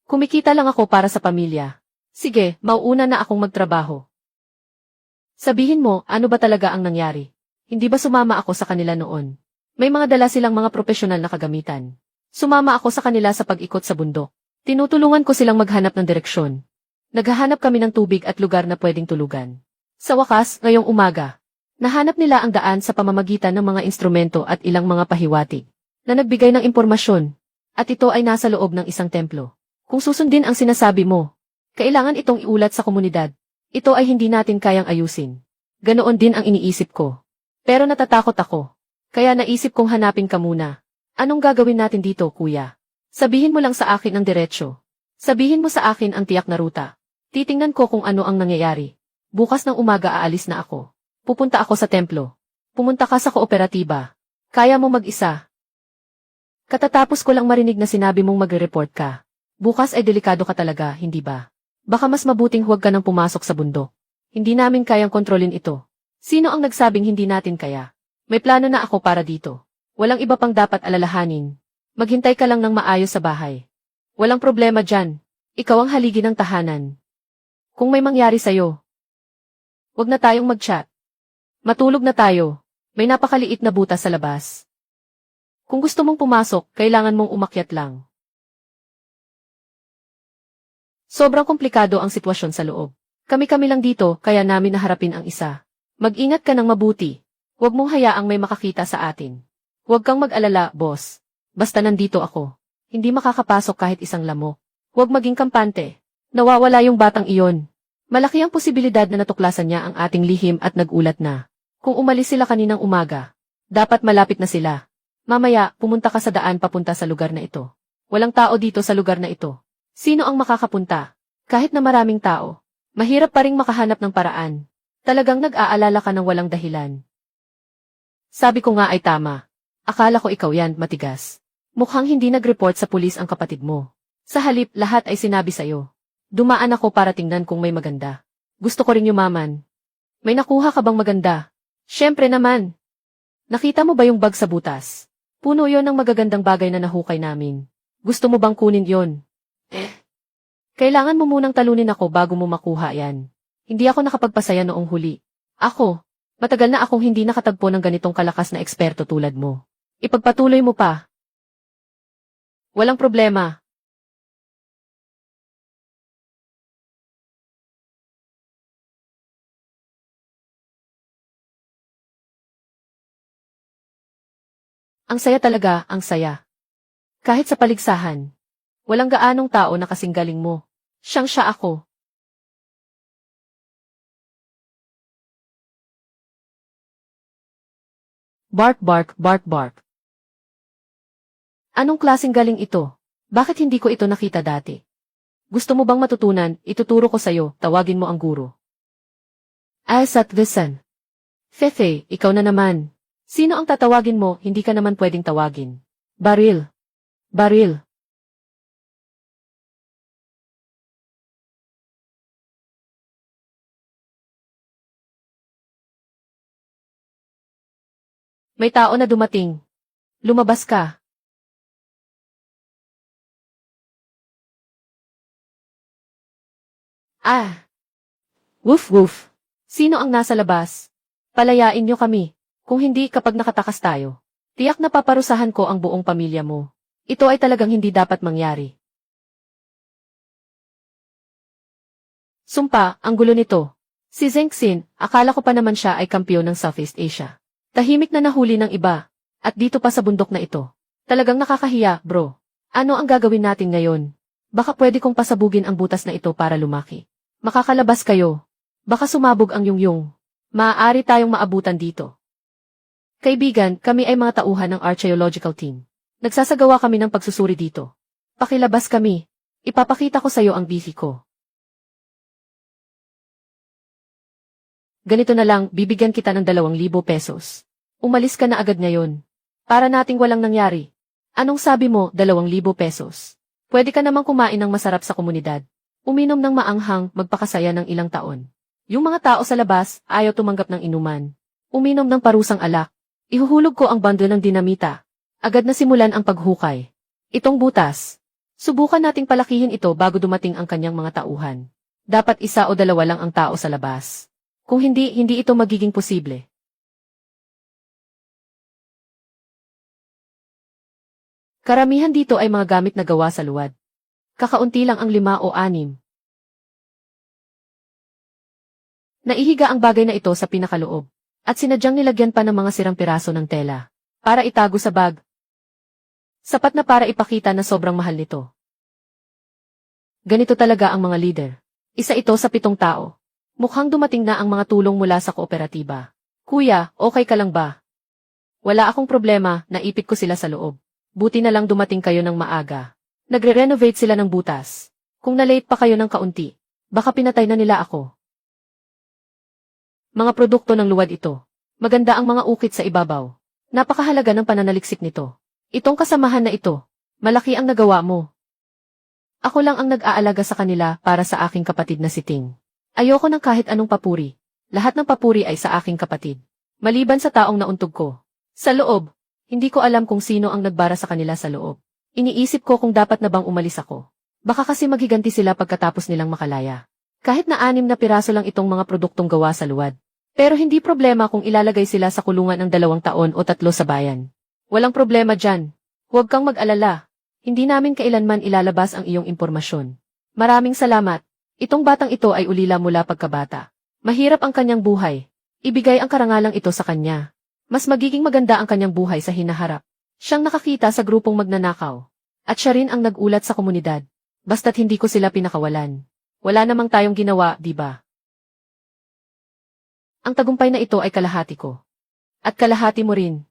Kumikita lang ako para sa pamilya. Sige, mauuna na akong magtrabaho. Sabihin mo, ano ba talaga ang nangyari? Hindi ba sumama ako sa kanila noon? May mga dala silang mga profesional na kagamitan. Sumama ako sa kanila sa pag-ikot sa bundok. Tinutulungan ko silang maghanap ng direksyon. Naghahanap kami ng tubig at lugar na pwedeng tulugan. Sa wakas, ngayong umaga, nahanap nila ang daan sa pamamagitan ng mga instrumento at ilang mga pahiwatig na nagbigay ng impormasyon. At ito ay nasa loob ng isang templo. Kung susundin ang sinasabi mo, kailangan itong iulat sa komunidad. Ito ay hindi natin kayang ayusin. Ganoon din ang iniisip ko. Pero natatakot ako. Kaya naisip kong hanapin ka muna. Anong gagawin natin dito, kuya? Sabihin mo lang sa akin ang diretsyo. Sabihin mo sa akin ang tiyak na ruta. Titingnan ko kung ano ang nangyayari. Bukas ng umaga aalis na ako. Pupunta ako sa templo. Pumunta ka sa kooperatiba. Kaya mo mag-isa. Katatapos ko lang marinig na sinabi mong magre-report ka. Bukas ay delikado ka talaga, hindi ba? Baka mas mabuting huwag ka nang pumasok sa bundok. Hindi namin kayang kontrolin ito. Sino ang nagsabing hindi natin kaya? May plano na ako para dito. Walang iba pang dapat alalahanin. Maghintay ka lang ng maayos sa bahay. Walang problema dyan. Ikaw ang haligi ng tahanan. Kung may mangyari sa'yo, huwag na tayong mag-chat. Matulog na tayo. May napakaliit na butas sa labas. Kung gusto mong pumasok, kailangan mong umakyat lang. Sobrang komplikado ang sitwasyon sa loob. Kami-kami lang dito, kaya namin naharapin ang isa. Mag-ingat ka ng mabuti. Huwag mong hayaang may makakita sa atin. Huwag kang mag-alala, boss. Basta nandito ako. Hindi makakapasok kahit isang lamok. Huwag maging kampante. Nawawala yung batang iyon. Malaki ang posibilidad na natuklasan niya ang ating lihim at nagulat na. Kung umalis sila kaninang umaga, dapat malapit na sila. Mamaya, pumunta ka sa daan papunta sa lugar na ito. Walang tao dito sa lugar na ito. Sino ang makakapunta? Kahit na maraming tao, mahirap pa ring makahanap ng paraan. Talagang nag-aalala ka ng walang dahilan. Sabi ko nga ay tama. Akala ko ikaw yan, matigas. Mukhang hindi nag-report sa pulis ang kapatid mo. Sa halip, lahat ay sinabi sa'yo. Dumaan ako para tingnan kung may maganda. Gusto ko ring yumaman. May nakuha ka bang maganda? Siyempre naman. Nakita mo ba yung bag sa butas? Puno yon ng magagandang bagay na nahukay namin. Gusto mo bang kunin yon? Kailangan mo munang talunin ako bago mo makuha yan. Hindi ako nakapagpasaya noong huli. Ako, matagal na akong hindi nakatagpo ng ganitong kalakas na eksperto tulad mo. Ipagpatuloy mo pa. Walang problema. Ang saya talaga, ang saya. Kahit sa paligsahan. Walang gaanong tao na kasing galing mo. Siyang siya ako. Bark bark bark bark. Anong klaseng galing ito? Bakit hindi ko ito nakita dati? Gusto mo bang matutunan? Ituturo ko sa'yo, tawagin mo ang guro. Asat Visan. Fefe, ikaw na naman. Sino ang tatawagin mo? Hindi ka naman pwedeng tawagin. Baril. Baril. May tao na dumating. Lumabas ka. Ah! Woof woof. Sino ang nasa labas? Palayain niyo kami. Kung hindi kapag nakatakas tayo. Tiyak na paparusahan ko ang buong pamilya mo. Ito ay talagang hindi dapat mangyari. Sumpa, ang gulo nito. Si Zeng Xin, akala ko pa naman siya ay kampiyon ng Southeast Asia. Tahimik na nahuli ng iba. At dito pa sa bundok na ito. Talagang nakakahiya, bro. Ano ang gagawin natin ngayon? Baka pwede kong pasabugin ang butas na ito para lumaki. Makakalabas kayo. Baka sumabog ang yungyung. Maaari tayong maabutan dito. Kaibigan, kami ay mga tauhan ng archaeological team. Nagsasagawa kami ng pagsusuri dito. Pakilabas kami. Ipapakita ko sa iyo ang bihi ko. Ganito na lang, bibigyan kita ng 2,000 pesos. Umalis ka na agad ngayon. Para nating walang nangyari. Anong sabi mo, 2,000 pesos? Pwede ka namang kumain ng masarap sa komunidad. Uminom ng maanghang, magpakasaya ng ilang taon. Yung mga tao sa labas, ayaw tumanggap ng inuman. Uminom ng parusang alak. Ihuhulog ko ang bundle ng dinamita. Agad na simulan ang paghukay. Itong butas. Subukan nating palakihin ito bago dumating ang kanyang mga tauhan. Dapat 1 o 2 lang ang tao sa labas. Kung hindi, hindi ito magiging posible. Karamihan dito ay mga gamit na gawa sa luwad. Kakaunti lang ang 5 o 6. Naihiga ang bagay na ito sa pinakaloob. At sinadyang nilagyan pa ng mga sirang piraso ng tela. Para itago sa bag. Sapat na para ipakita na sobrang mahal nito. Ganito talaga ang mga leader. Isa ito sa 7 tao. Mukhang dumating na ang mga tulong mula sa kooperatiba. Kuya, okay ka lang ba? Wala akong problema, naipit ko sila sa loob. Buti na lang dumating kayo ng maaga. Nagre-renovate sila ng butas. Kung na-late pa kayo ng kaunti, baka pinatay na nila ako. Mga produkto ng luwad ito. Maganda ang mga ukit sa ibabaw. Napakahalaga ng pananaliksik nito. Itong kasamahan na ito, malaki ang nagawa mo. Ako lang ang nag-aalaga sa kanila para sa aking kapatid na si Ting. Ayoko ng kahit anong papuri. Lahat ng papuri ay sa aking kapatid. Maliban sa taong nauntog ko. Sa loob, hindi ko alam kung sino ang nagbara sa kanila sa loob. Iniisip ko kung dapat na bang umalis ako. Baka kasi maghiganti sila pagkatapos nilang makalaya. Kahit na 6 na piraso lang itong mga produktong gawa sa luwad. Pero hindi problema kung ilalagay sila sa kulungan ng 2 taon o 3 sa bayan. Walang problema dyan. Huwag kang mag-alala. Hindi namin kailanman ilalabas ang iyong impormasyon. Maraming salamat. Itong batang ito ay ulila mula pagkabata. Mahirap ang kanyang buhay. Ibigay ang karangalang ito sa kanya. Mas magiging maganda ang kanyang buhay sa hinaharap. Siyang nakakita sa grupong magnanakaw. At siya rin ang nag-ulat sa komunidad. Basta't hindi ko sila pinakawalan. Wala namang tayong ginawa, di ba? Ang tagumpay na ito ay kalahati ko. At kalahati mo rin.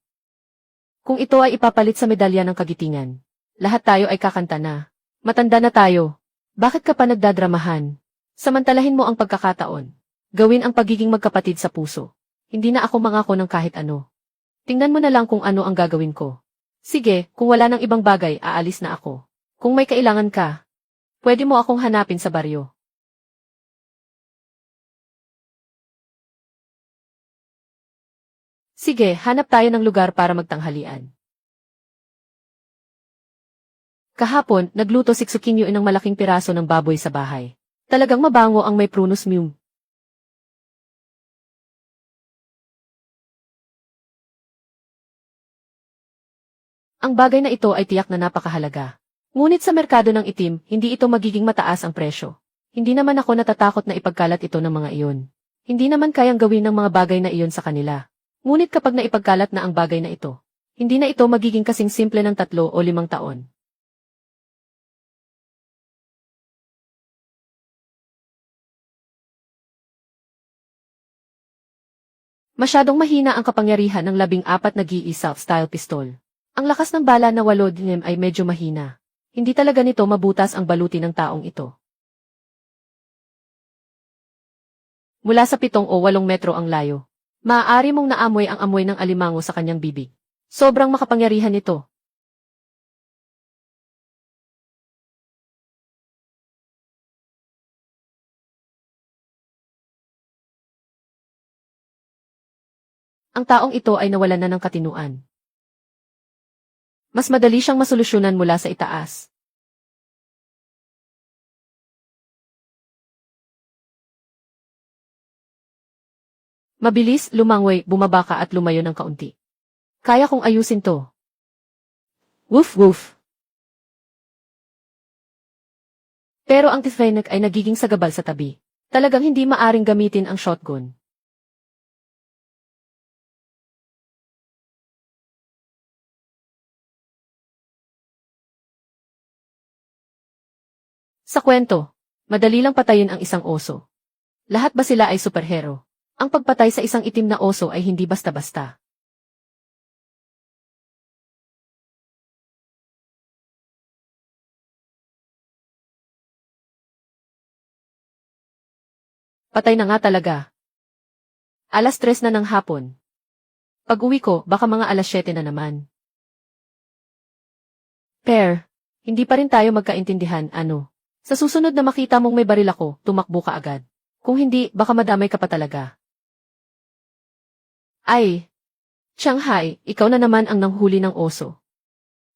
Kung ito ay ipapalit sa medalya ng kagitingan, lahat tayo ay kakanta na. Matanda na tayo. Bakit ka pa nagdadramahan? Samantalahin mo ang pagkakataon. Gawin ang pagiging magkapatid sa puso. Hindi na ako mangako ng kahit ano. Tingnan mo na lang kung ano ang gagawin ko. Sige, kung wala nang ibang bagay, aalis na ako. Kung may kailangan ka, pwede mo akong hanapin sa baryo. Sige, hanap tayo ng lugar para magtanghalian. Kahapon, nagluto si Tsukinyo ng malaking piraso ng baboy sa bahay. Talagang mabango ang may prunus mum. Ang bagay na ito ay tiyak na napakahalaga. Ngunit sa merkado ng itim, hindi ito magiging mataas ang presyo. Hindi naman ako natatakot na ipagkalat ito ng mga iyon. Hindi naman kayang gawin ng mga bagay na iyon sa kanila. Ngunit kapag naipagkalat na ang bagay na ito, hindi na ito magiging kasing simple ng 3 o 5 taon. Masyadong mahina ang kapangyarihan ng 14 na GE self-style pistol. Ang lakas ng bala na 8 mm ay medyo mahina. Hindi talaga nito mabutas ang baluti ng taong ito. Mula sa 7 o 8 metro ang layo. Maaari mong naamoy ang amoy ng alimango sa kanyang bibig. Sobrang makapangyarihan nito. Ang taong ito ay nawalan na ng katinuan. Mas madali siyang masolusyonan mula sa itaas. Mabilis, lumangoy, bumaba ka at lumayo ng kaunti. Kaya kong ayusin to. Woof woof. Pero ang Tithrenek ay nagiging sagabal sa tabi. Talagang hindi maaring gamitin ang shotgun. Sa kwento, madali lang patayin ang isang oso. Lahat ba sila ay superhero? Ang pagpatay sa isang itim na oso ay hindi basta-basta. Patay na nga talaga. Alas 3 na ng hapon. Pag-uwi ko, baka mga alas 7 na naman. Per, hindi pa rin tayo magkaintindihan, ano? Sa susunod na makita mong may baril ako, tumakbo ka agad. Kung hindi, baka madamay ka pa talaga. Ay, Shanghai, ikaw na naman ang nanghuli ng oso.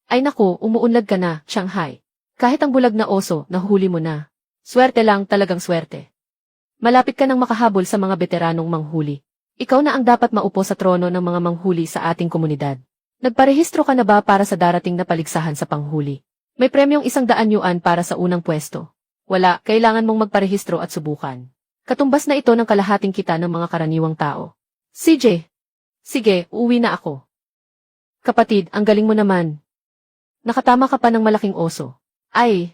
Ay nako, umuunlad ka na, Shanghai. Kahit ang bulag na oso, nahuli mo na. Swerte lang, talagang swerte. Malapit ka nang makahabol sa mga veteranong manghuli. Ikaw na ang dapat maupo sa trono ng mga manghuli sa ating komunidad. Nagparehistro ka na ba para sa darating na paligsahan sa panghuli? May premyong 100 yuan para sa unang pwesto. Wala, kailangan mong magparehistro at subukan. Katumbas na ito ng kalahating kita ng mga karaniwang tao. CJ. Sige, uuwi na ako. Kapatid, ang galing mo naman. Nakatama ka pa ng malaking oso. Ay,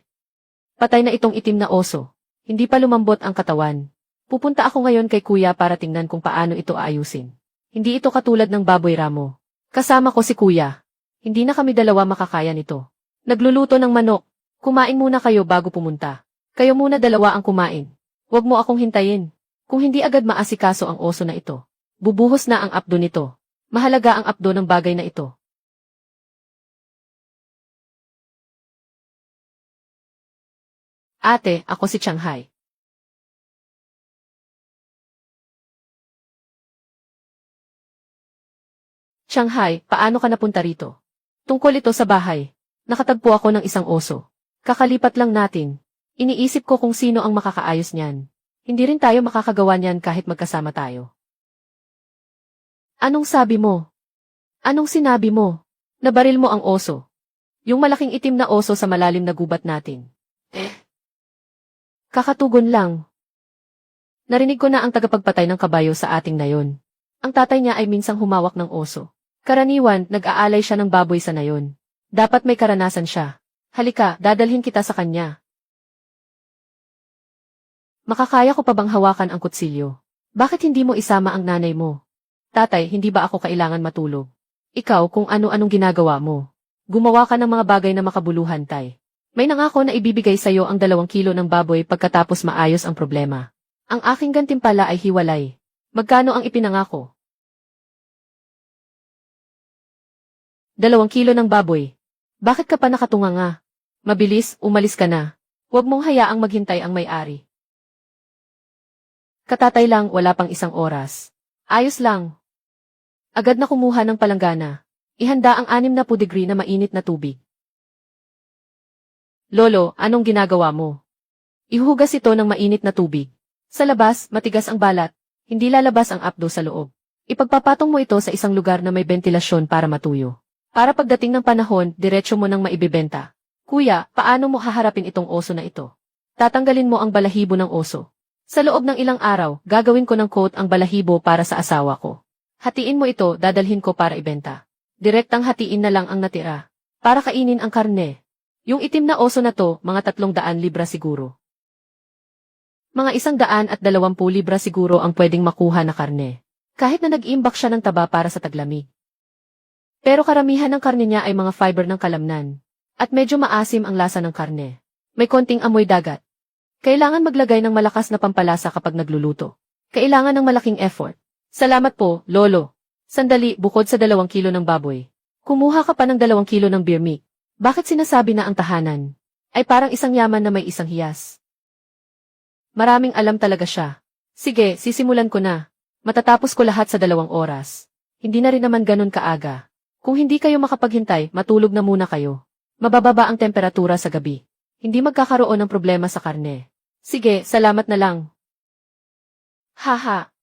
patay na itong itim na oso. Hindi pa lumambot ang katawan. Pupunta ako ngayon kay kuya para tingnan kung paano ito aayusin. Hindi ito katulad ng baboy ramo. Kasama ko si kuya. Hindi na kami dalawa makakaya nito. Nagluluto ng manok. Kumain muna kayo bago pumunta. Kayo muna dalawa ang kumain. Huwag mo akong hintayin. Kung hindi agad maasikaso ang oso na ito, bubuhos na ang apdo nito. Mahalaga ang apdo ng bagay na ito. Ate, ako si Shanghai. Shanghai, paano ka napunta rito? Tungkol ito sa bahay. Nakatagpo ako ng isang oso. Kakalipat lang natin. Iniisip ko kung sino ang makakaayos niyan. Hindi rin tayo makakagawa niyan kahit magkasama tayo. Anong sabi mo? Anong sinabi mo? Nabaril mo ang oso. Yung malaking itim na oso sa malalim na gubat natin. Kakatugon lang. Narinig ko na ang tagapagpatay ng kabayo sa ating nayon. Ang tatay niya ay minsang humawak ng oso. Karaniwan, nag-aalay siya ng baboy sa nayon. Dapat may karanasan siya. Halika, dadalhin kita sa kanya. Makakaya ko pa bang hawakan ang kutsilyo? Bakit hindi mo isama ang nanay mo? Tatay, hindi ba ako kailangan matulog? Ikaw kung ano-anong ginagawa mo. Gumawa ka ng mga bagay na makabuluhan, tay. May nangako na ibibigay sa'yo ang 2 kilo ng baboy pagkatapos maayos ang problema. Ang aking gantimpala ay hiwalay. Magkano ang ipinangako? 2 kilo ng baboy. Bakit ka pa nakatunganga? Mabilis, umalis ka na. Huwag mong hayaang maghintay ang may-ari. Katatay lang, wala pang 1 oras. Ayos lang. Agad na kumuha ng palanggana. Ihanda ang 60 degree na mainit na tubig. Lolo, anong ginagawa mo? Ihuhugas ito ng mainit na tubig. Sa labas, matigas ang balat. Hindi lalabas ang apdo sa loob. Ipagpapatong mo ito sa isang lugar na may bentilasyon para matuyo. Para pagdating ng panahon, diretsyo mo nang maibibenta. Kuya, paano mo haharapin itong oso na ito? Tatanggalin mo ang balahibo ng oso. Sa loob ng ilang araw, gagawin ko ng coat ang balahibo para sa asawa ko. Hatiin mo ito, dadalhin ko para ibenta. Direktang hatiin na lang ang natira. Para kainin ang karne. Yung itim na oso na to, mga 300 libra siguro. Mga 120 libra siguro ang pwedeng makuha na karne. Kahit na nag-iimbak siya ng taba para sa taglamig. Pero karamihan ng karne niya ay mga fiber ng kalamnan. At medyo maasim ang lasa ng karne. May konting amoy dagat. Kailangan maglagay ng malakas na pampalasa kapag nagluluto. Kailangan ng malaking effort. Salamat po, Lolo. Sandali, bukod sa 2 kilo ng baboy. Kumuha ka pa ng 2 kilo ng beer meat. Bakit sinasabi na ang tahanan ay parang isang yaman na may isang hiyas? Maraming alam talaga siya. Sige, sisimulan ko na. Matatapos ko lahat sa 2 oras. Hindi na rin naman ganun kaaga. Kung hindi kayo makapaghintay, matulog na muna kayo. Mabababa ang temperatura sa gabi. Hindi magkakaroon ng problema sa karne. Sige, salamat na lang. Haha.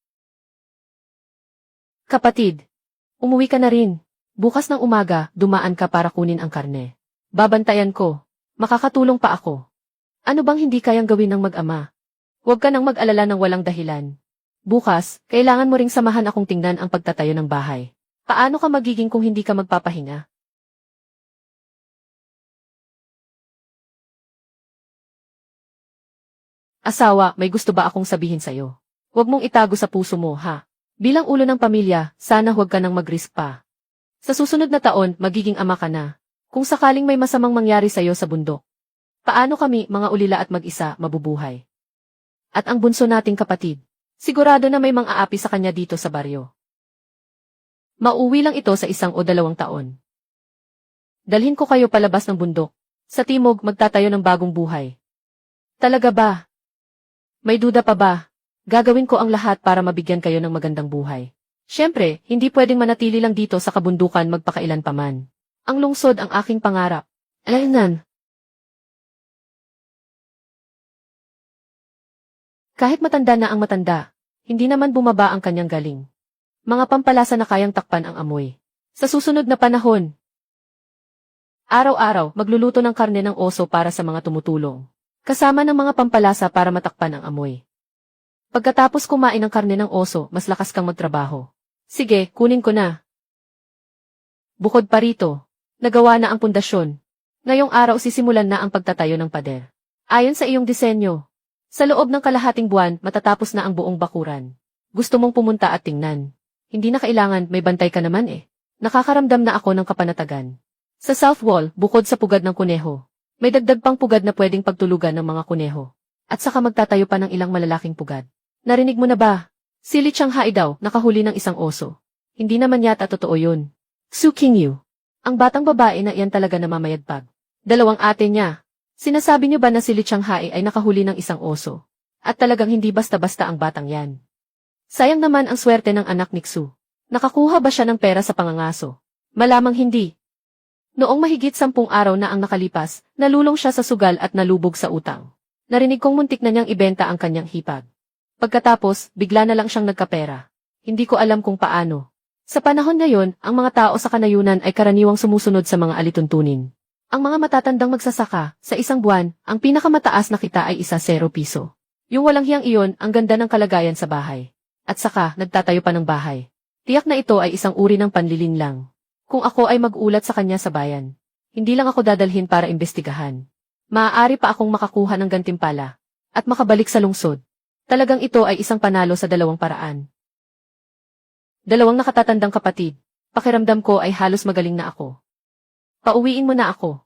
Kapatid, umuwi ka na rin. Bukas ng umaga, dumaan ka para kunin ang karne. Babantayan ko. Makakatulong pa ako. Ano bang hindi kayang gawin ng mag-ama? Huwag ka nang mag-alala ng walang dahilan. Bukas, kailangan mo ring samahan akong tingnan ang pagtatayo ng bahay. Paano ka magiging kung hindi ka magpapahinga? Asawa, may gusto ba akong sabihin sa'yo? Huwag mong itago sa puso mo, ha? Bilang ulo ng pamilya, sana huwag ka nang mag-risk pa. Sa susunod na taon, magiging ama ka na. Kung sakaling may masamang mangyari sa'yo sa bundok, paano kami, mga ulila at mag-isa, mabubuhay? At ang bunso nating kapatid, sigurado na may mang-aapi sa kanya dito sa baryo. Mauwi lang ito sa 1 o 2 taon. Dalhin ko kayo palabas ng bundok. Sa timog, magtatayo ng bagong buhay. Talaga ba? May duda pa ba? Gagawin ko ang lahat para mabigyan kayo ng magandang buhay. Siyempre, hindi pwedeng manatili lang dito sa kabundukan magpakailan pa man. Ang lungsod ang aking pangarap. Alaynan. Kahit matanda na ang matanda, hindi naman bumaba ang kanyang galing. Mga pampalasa na kayang takpan ang amoy. Sa susunod na panahon, araw-araw magluluto ng karne ng oso para sa mga tumutulong. Kasama ng mga pampalasa para matakpan ang amoy. Pagkatapos kumain ng karne ng oso, mas lakas kang magtrabaho. Sige, kunin ko na. Bukod pa rito, nagawa na ang pundasyon. Ngayong araw sisimulan na ang pagtatayo ng pader. Ayon sa iyong disenyo, sa loob ng kalahating buwan matatapos na ang buong bakuran. Gusto mong pumunta at tingnan. Hindi na kailangan, may bantay ka naman eh. Nakakaramdam na ako ng kapanatagan. Sa south wall, bukod sa pugad ng kuneho, may dagdag pang pugad na pwedeng pagtulugan ng mga kuneho. At saka magtatayo pa ng ilang malalaking pugad. Narinig mo na ba? Si Li Changhai daw, nakahuli ng isang oso. Hindi naman yata totoo yun. Su Qingyu. Ang batang babae na iyan talaga namamayagpag. 2 ate niya. Sinasabi niyo ba na si Li Changhai ay nakahuli ng isang oso? At talagang hindi basta-basta ang batang yan. Sayang naman ang swerte ng anak ni Xu. Nakakuha ba siya ng pera sa pangangaso? Malamang hindi. Noong mahigit 10 araw na ang nakalipas, nalulong siya sa sugal at nalubog sa utang. Narinig kong muntik na niyang ibenta ang kanyang hipag. Pagkatapos, bigla na lang siyang nagkapera. Hindi ko alam kung paano. Sa panahon ngayon, ang mga tao sa kanayunan ay karaniwang sumusunod sa mga alituntunin. Ang mga matatandang magsasaka, sa 1 buwan, ang pinakamataas na kita ay 0 piso. Yung walang hiyang iyon, ang ganda ng kalagayan sa bahay. At saka, nagtatayo pa ng bahay. Tiyak na ito ay isang uri ng panlilinlang. Kung ako ay mag-ulat sa kanya sa bayan, hindi lang ako dadalhin para imbestigahan. Maaari pa akong makakuha ng gantimpala at makabalik sa lungsod. Talagang ito ay isang panalo sa 2 paraan. 2 nakatatandang kapatid, pakiramdam ko ay halos magaling na ako. Pauwiin mo na ako.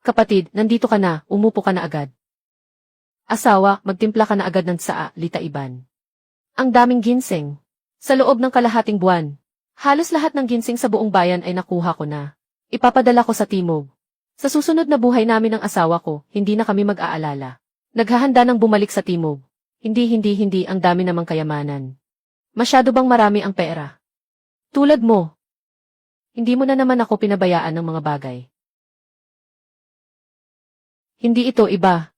Kapatid, nandito ka na, umupo ka na agad. Asawa, magtimpla ka na agad ng tsaa, litaiban. Ang daming ginseng. Sa loob ng kalahating buwan, halos lahat ng ginseng sa buong bayan ay nakuha ko na. Ipapadala ko sa timog. Sa susunod na buhay namin ng asawa ko, hindi na kami mag-aalala. Naghahanda ng bumalik sa timog. Hindi ang dami namang kayamanan. Masyado bang marami ang pera? Tulad mo. Hindi mo na naman ako pinabayaan ng mga bagay. Hindi ito iba.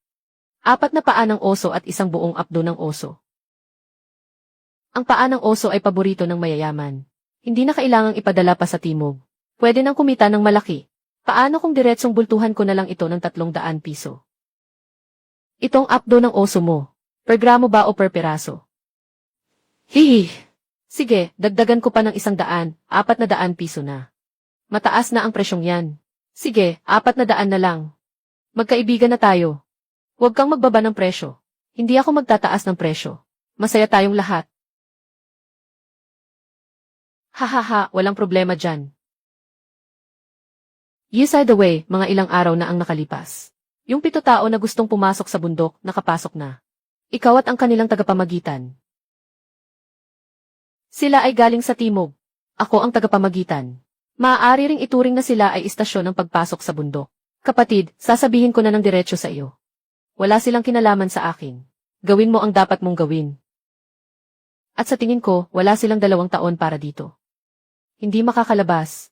4 na paa ng oso at 1 buong apdo ng oso. Ang paa ng oso ay paborito ng mayayaman. Hindi na kailangang ipadala pa sa timog. Pwede nang kumita ng malaki. Paano kung diretsong bultuhan ko na lang ito ng 300 piso? Itong apdo ng oso mo. Per gramo ba o per peraso? Hihi. Sige, dagdagan ko pa ng 100, 400 piso na. Mataas na ang presyong yan. Sige, 400 na lang. Magkaibigan na tayo. Huwag kang magbaba ng presyo. Hindi ako magtataas ng presyo. Masaya tayong lahat. Hahaha, walang problema dyan. Years the way, mga ilang araw na ang nakalipas. Yung 7 tao na gustong pumasok sa bundok, nakapasok na. Ikaw at ang kanilang tagapamagitan. Sila ay galing sa timog. Ako ang tagapamagitan. Maaari ring ituring na sila ay istasyon ng pagpasok sa bundok. Kapatid, sasabihin ko na ng diretsyo sa iyo. Wala silang kinalaman sa akin. Gawin mo ang dapat mong gawin. At sa tingin ko, wala silang 2 taon para dito. Hindi makakalabas.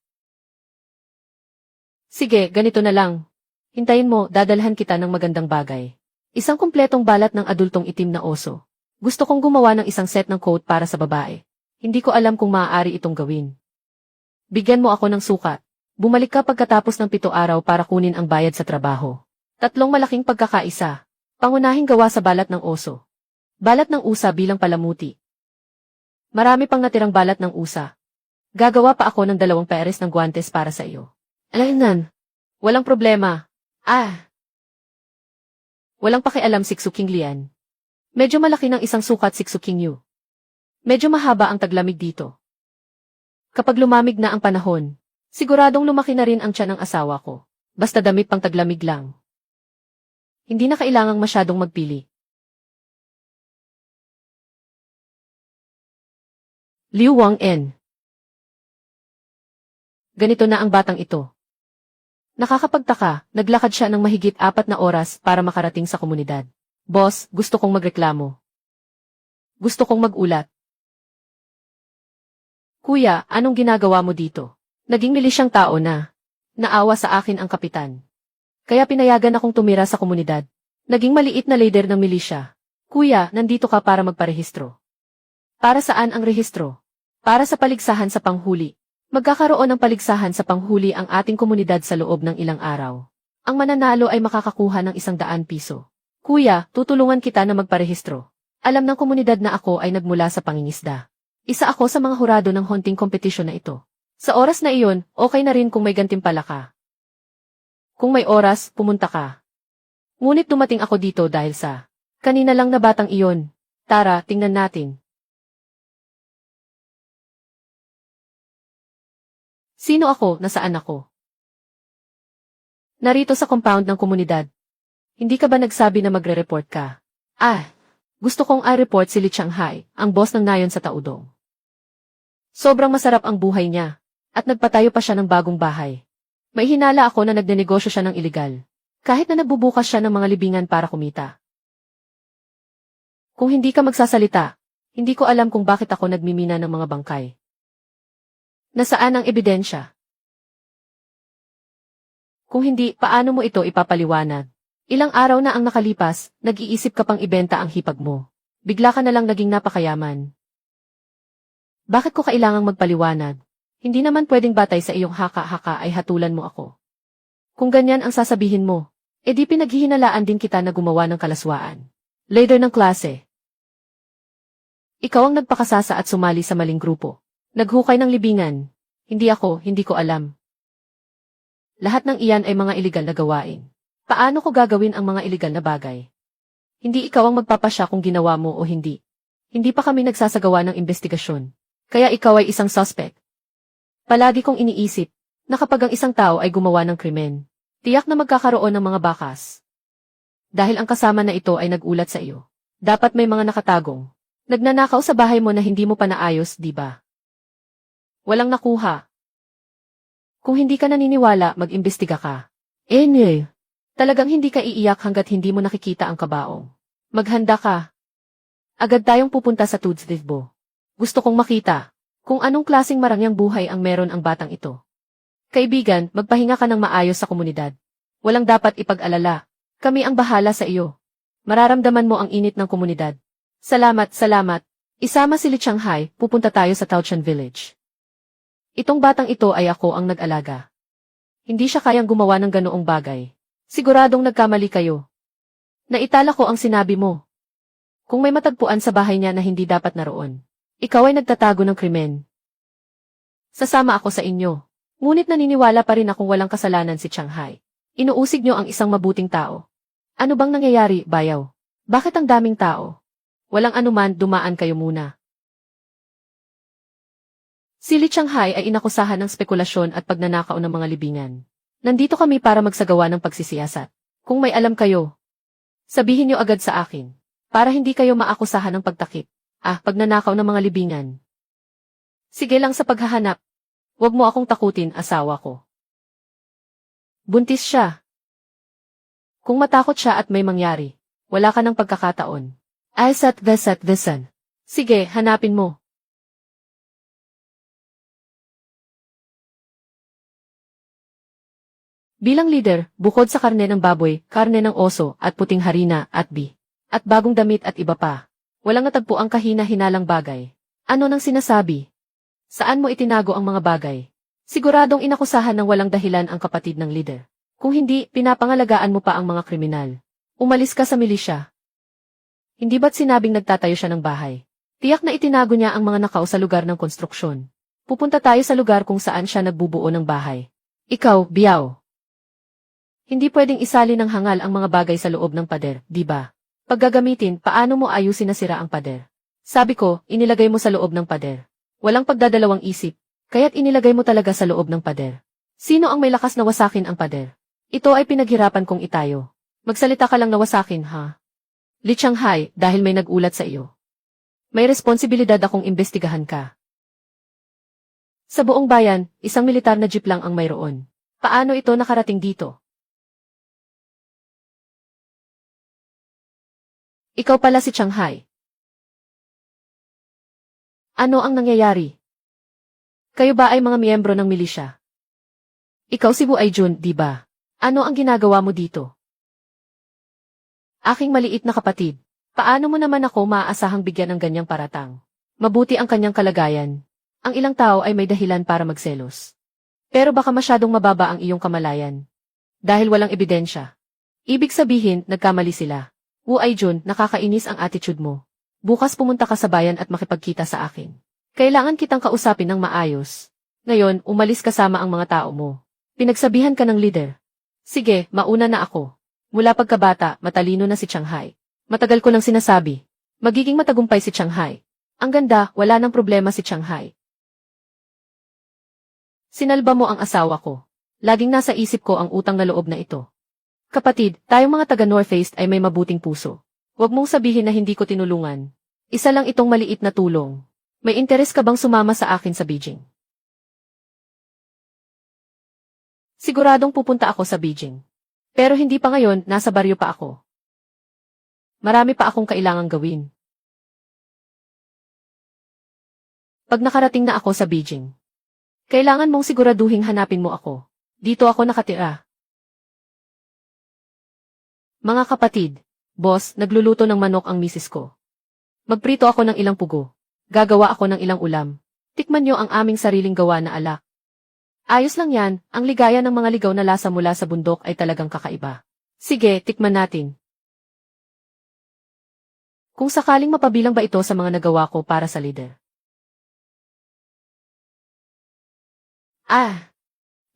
Sige, ganito na lang. Hintayin mo, dadalhan kita ng magandang bagay. Isang kumpletong balat ng adultong itim na oso. Gusto kong gumawa ng isang set ng coat para sa babae. Hindi ko alam kung maaari itong gawin. Bigyan mo ako ng sukat. Bumalik ka pagkatapos ng 7 araw para kunin ang bayad sa trabaho. 3 malaking pagkakaisa. Pangunahing gawa sa balat ng oso. Balat ng usa bilang palamuti. Marami pang natirang balat ng usa. Gagawa pa ako ng 2 pares ng guwantes para sa iyo. Alaynan. Walang problema. Ah! Walang pakialam Siksuking Lian. Medyo malaki ng isang sukat Siksuking Yu. Medyo mahaba ang taglamig dito. Kapag lumamig na ang panahon, siguradong lumaki na rin ang tiyan ng asawa ko. Basta damit pang taglamig lang. Hindi na kailangang masyadong magpili. Liu Wang-en. Ganito na ang batang ito. Nakakapagtaka, naglakad siya ng mahigit 4 na oras para makarating sa komunidad. Boss, gusto kong magreklamo. Gusto kong magulat. Kuya, anong ginagawa mo dito? Naging milisyang tao na. Naawa sa akin ang kapitan. Kaya pinayagan akong tumira sa komunidad. Naging maliit na leader ng milisya. Kuya, nandito ka para magparehistro. Para saan ang rehistro? Para sa paligsahan sa panghuli. Magkakaroon ng paligsahan sa panghuli ang ating komunidad sa loob ng ilang araw. Ang mananalo ay makakakuha ng 100 piso. Kuya, tutulungan kita na magparehistro. Alam ng komunidad na ako ay nagmula sa pangingisda. Isa ako sa mga hurado ng hunting kompetisyon na ito. Sa oras na iyon, okay na rin kung may gantimpala ka. Kung may oras, pumunta ka. Ngunit dumating ako dito dahil sa kanina lang na batang iyon. Tara, tingnan natin. Sino ako, nasaan ako? Narito sa compound ng komunidad. Hindi ka ba nagsabi na magre-report ka? Gusto kong i-report si Li Changhai, ang boss ng nayon sa Taudong. Sobrang masarap ang buhay niya, at nagpatayo pa siya ng bagong bahay. May hinala ako na nagnenegosyo siya ng iligal, kahit na nagbubukas siya ng mga libingan para kumita. Kung hindi ka magsasalita, hindi ko alam kung bakit ako nagmimina ng mga bangkay. Nasaan ang ebidensya? Kung hindi, paano mo ito ipapaliwanag? Ilang araw na ang nakalipas, nag-iisip ka pang ibenta ang hipag mo. Bigla ka na lang naging napakayaman. Bakit ko kailangang magpaliwanag? Hindi naman pwedeng batay sa iyong haka-haka ay hatulan mo ako. Kung ganyan ang sasabihin mo, edi pinaghihinalaan din kita na gumawa ng kalaswaan. Leader ng klase. Ikaw ang nagpakasasa at sumali sa maling grupo. Naghukay ng libingan. Hindi ako, hindi ko alam. Lahat ng iyan ay mga iligal na gawain. Paano ko gagawin ang mga iligal na bagay? Hindi ikaw ang magpapasya kung ginawa mo o hindi. Hindi pa kami nagsasagawa ng investigasyon. Kaya ikaw ay isang suspect. Palagi kong iniisip na kapag ang isang tao ay gumawa ng krimen, tiyak na magkakaroon ng mga bakas. Dahil ang kasama na ito ay nagulat sa iyo. Dapat may mga nakatagong. Nagnanakaw sa bahay mo na hindi mo pa naayos, di ba? Walang nakuha. Kung hindi ka naniniwala, mag-imbestiga ka. Talagang hindi ka iiyak hanggat hindi mo nakikita ang kabaong. Maghanda ka. Agad tayong pupunta sa Tudsdivbo. Gusto kong makita kung anong klaseng marangyang buhay ang meron ang batang ito. Kaibigan, magpahinga ka ng maayos sa komunidad. Walang dapat ipag-alala. Kami ang bahala sa iyo. Mararamdaman mo ang init ng komunidad. Salamat, salamat. Isama si Li Changhai, pupunta tayo sa Taotian Village. Itong batang ito ay ako ang nag-alaga. Hindi siya kayang gumawa ng ganoong bagay. Siguradong nagkamali kayo. Naitala ko ang sinabi mo. Kung may matagpuan sa bahay niya na hindi dapat naroon, ikaw ay nagtatago ng krimen. Sasama ako sa inyo. Ngunit naniniwala pa rin akong walang kasalanan si Changhai. Inuusig niyo ang isang mabuting tao. Ano bang nangyayari, bayaw? Bakit ang daming tao? Walang anuman, dumaan kayo muna. Si Li Changhai ay inakusahan ng spekulasyon at pagnanakaw ng mga libingan. Nandito kami para magsagawa ng pagsisiyasat. Kung may alam kayo, sabihin niyo agad sa akin, para hindi kayo maakusahan ng pagtakip. Pagnanakaw ng mga libingan. Sige lang sa paghahanap. Huwag mo akong takutin, asawa ko. Buntis siya. Kung matakot siya at may mangyari, wala ka ng pagkakataon. Vesan. Sige, hanapin mo. Bilang leader, bukod sa karne ng baboy, karne ng oso, at puting harina, at at bagong damit at iba pa, walang natagpo ang kahina-hinalang bagay. Ano nang sinasabi? Saan mo itinago ang mga bagay? Siguradong inakusahan ng walang dahilan ang kapatid ng leader. Kung hindi, pinapangalagaan mo pa ang mga kriminal. Umalis ka sa milisya. Hindi ba't sinabing nagtatayo siya ng bahay? Tiyak na itinago niya ang mga nakaw sa lugar ng konstruksyon. Pupunta tayo sa lugar kung saan siya nagbubuo ng bahay. Ikaw, Biao. Hindi pwedeng isali ng hangal ang mga bagay sa loob ng pader, di ba? Pag gagamitin, paano mo ayusin na sira ang pader? Sabi ko, inilagay mo sa loob ng pader. Walang pagdadalawang isip, kaya't inilagay mo talaga sa loob ng pader. Sino ang may lakas na wasakin ang pader? Ito ay pinaghirapan kong itayo. Magsalita ka lang na wasakin, ha? Li Shanghai, dahil may nagulat sa iyo. May responsibilidad akong imbestigahan ka. Sa buong bayan, isang militar na jeep lang ang mayroon. Paano ito nakarating dito? Ikaw pala si Shanghai. Ano ang nangyayari? Kayo ba ay mga miyembro ng milisya? Ikaw si Bu Aijun, di ba? Ano ang ginagawa mo dito? Aking maliit na kapatid, paano mo naman ako maaasahang bigyan ng ganyang paratang? Mabuti ang kanyang kalagayan. Ang ilang tao ay may dahilan para magselos. Pero baka masyadong mababa ang iyong kamalayan. Dahil walang ebidensya. Ibig sabihin, nagkamali sila. Wu Aijun, nakakainis ang attitude mo. Bukas pumunta ka sa bayan at makipagkita sa akin. Kailangan kitang kausapin ng maayos. Ngayon, umalis kasama ang mga tao mo. Pinagsabihan ka ng leader. Sige, mauna na ako. Mula pagkabata, matalino na si Shanghai. Matagal ko nang sinasabi. Magiging matagumpay si Shanghai. Ang ganda, wala nang problema si Shanghai. Sinalba mo ang asawa ko. Laging nasa isip ko ang utang na loob na ito. Kapatid, tayong mga taga Northeast ay may mabuting puso. Huwag mong sabihin na hindi ko tinulungan. Isa lang itong maliit na tulong. May interes ka bang sumama sa akin sa Beijing? Siguradong pupunta ako sa Beijing. Pero hindi pa ngayon, nasa baryo pa ako. Marami pa akong kailangang gawin. Pag nakarating na ako sa Beijing, kailangan mong siguraduhing hanapin mo ako. Dito ako nakatira. Mga kapatid, boss, nagluluto ng manok ang misis ko. Magprito ako ng ilang pugo. Gagawa ako ng ilang ulam. Tikman nyo ang aming sariling gawa na alak. Ayos lang yan, ang ligaya ng mga ligaw na lasa mula sa bundok ay talagang kakaiba. Sige, tikman natin. Kung sakaling mapabilang ba ito sa mga nagawa ko para sa leader?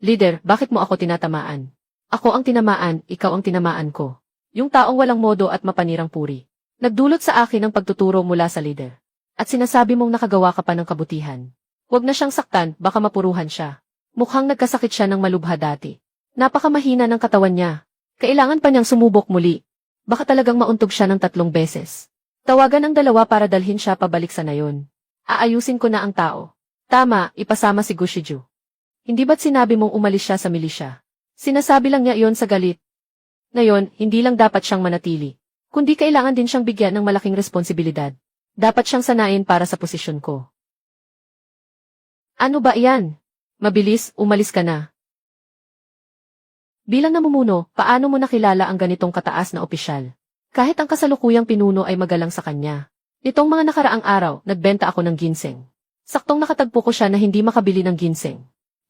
Leader, bakit mo ako tinatamaan? Ako ang tinamaan, ikaw ang tinamaan ko. Yung taong walang modo at mapanirang puri. Nagdulot sa akin ng pagtuturo mula sa leader. At sinasabi mong nakagawa ka pa ng kabutihan. Huwag na siyang saktan, baka mapuruhan siya. Mukhang nagkasakit siya ng malubha dati. Napakamahina ng katawan niya. Kailangan pa niyang sumubok muli. Baka talagang mauntog siya ng 3 beses. Tawagan ang dalawa para dalhin siya pabalik sa nayon. Aayusin ko na ang tao. Tama, ipasama si Gushiju. Hindi ba't sinabi mong umalis siya sa milisya? Sinasabi lang niya iyon sa galit. Ngayon, hindi lang dapat siyang manatili. Kundi kailangan din siyang bigyan ng malaking responsibilidad. Dapat siyang sanayin para sa posisyon ko. Ano ba iyan? Mabilis, umalis ka na. Bilang namumuno, paano mo nakilala ang ganitong kataas na opisyal? Kahit ang kasalukuyang pinuno ay magalang sa kanya. Nitong mga nakaraang araw, nagbenta ako ng ginseng. Saktong nakatagpo ko siya na hindi makabili ng ginseng.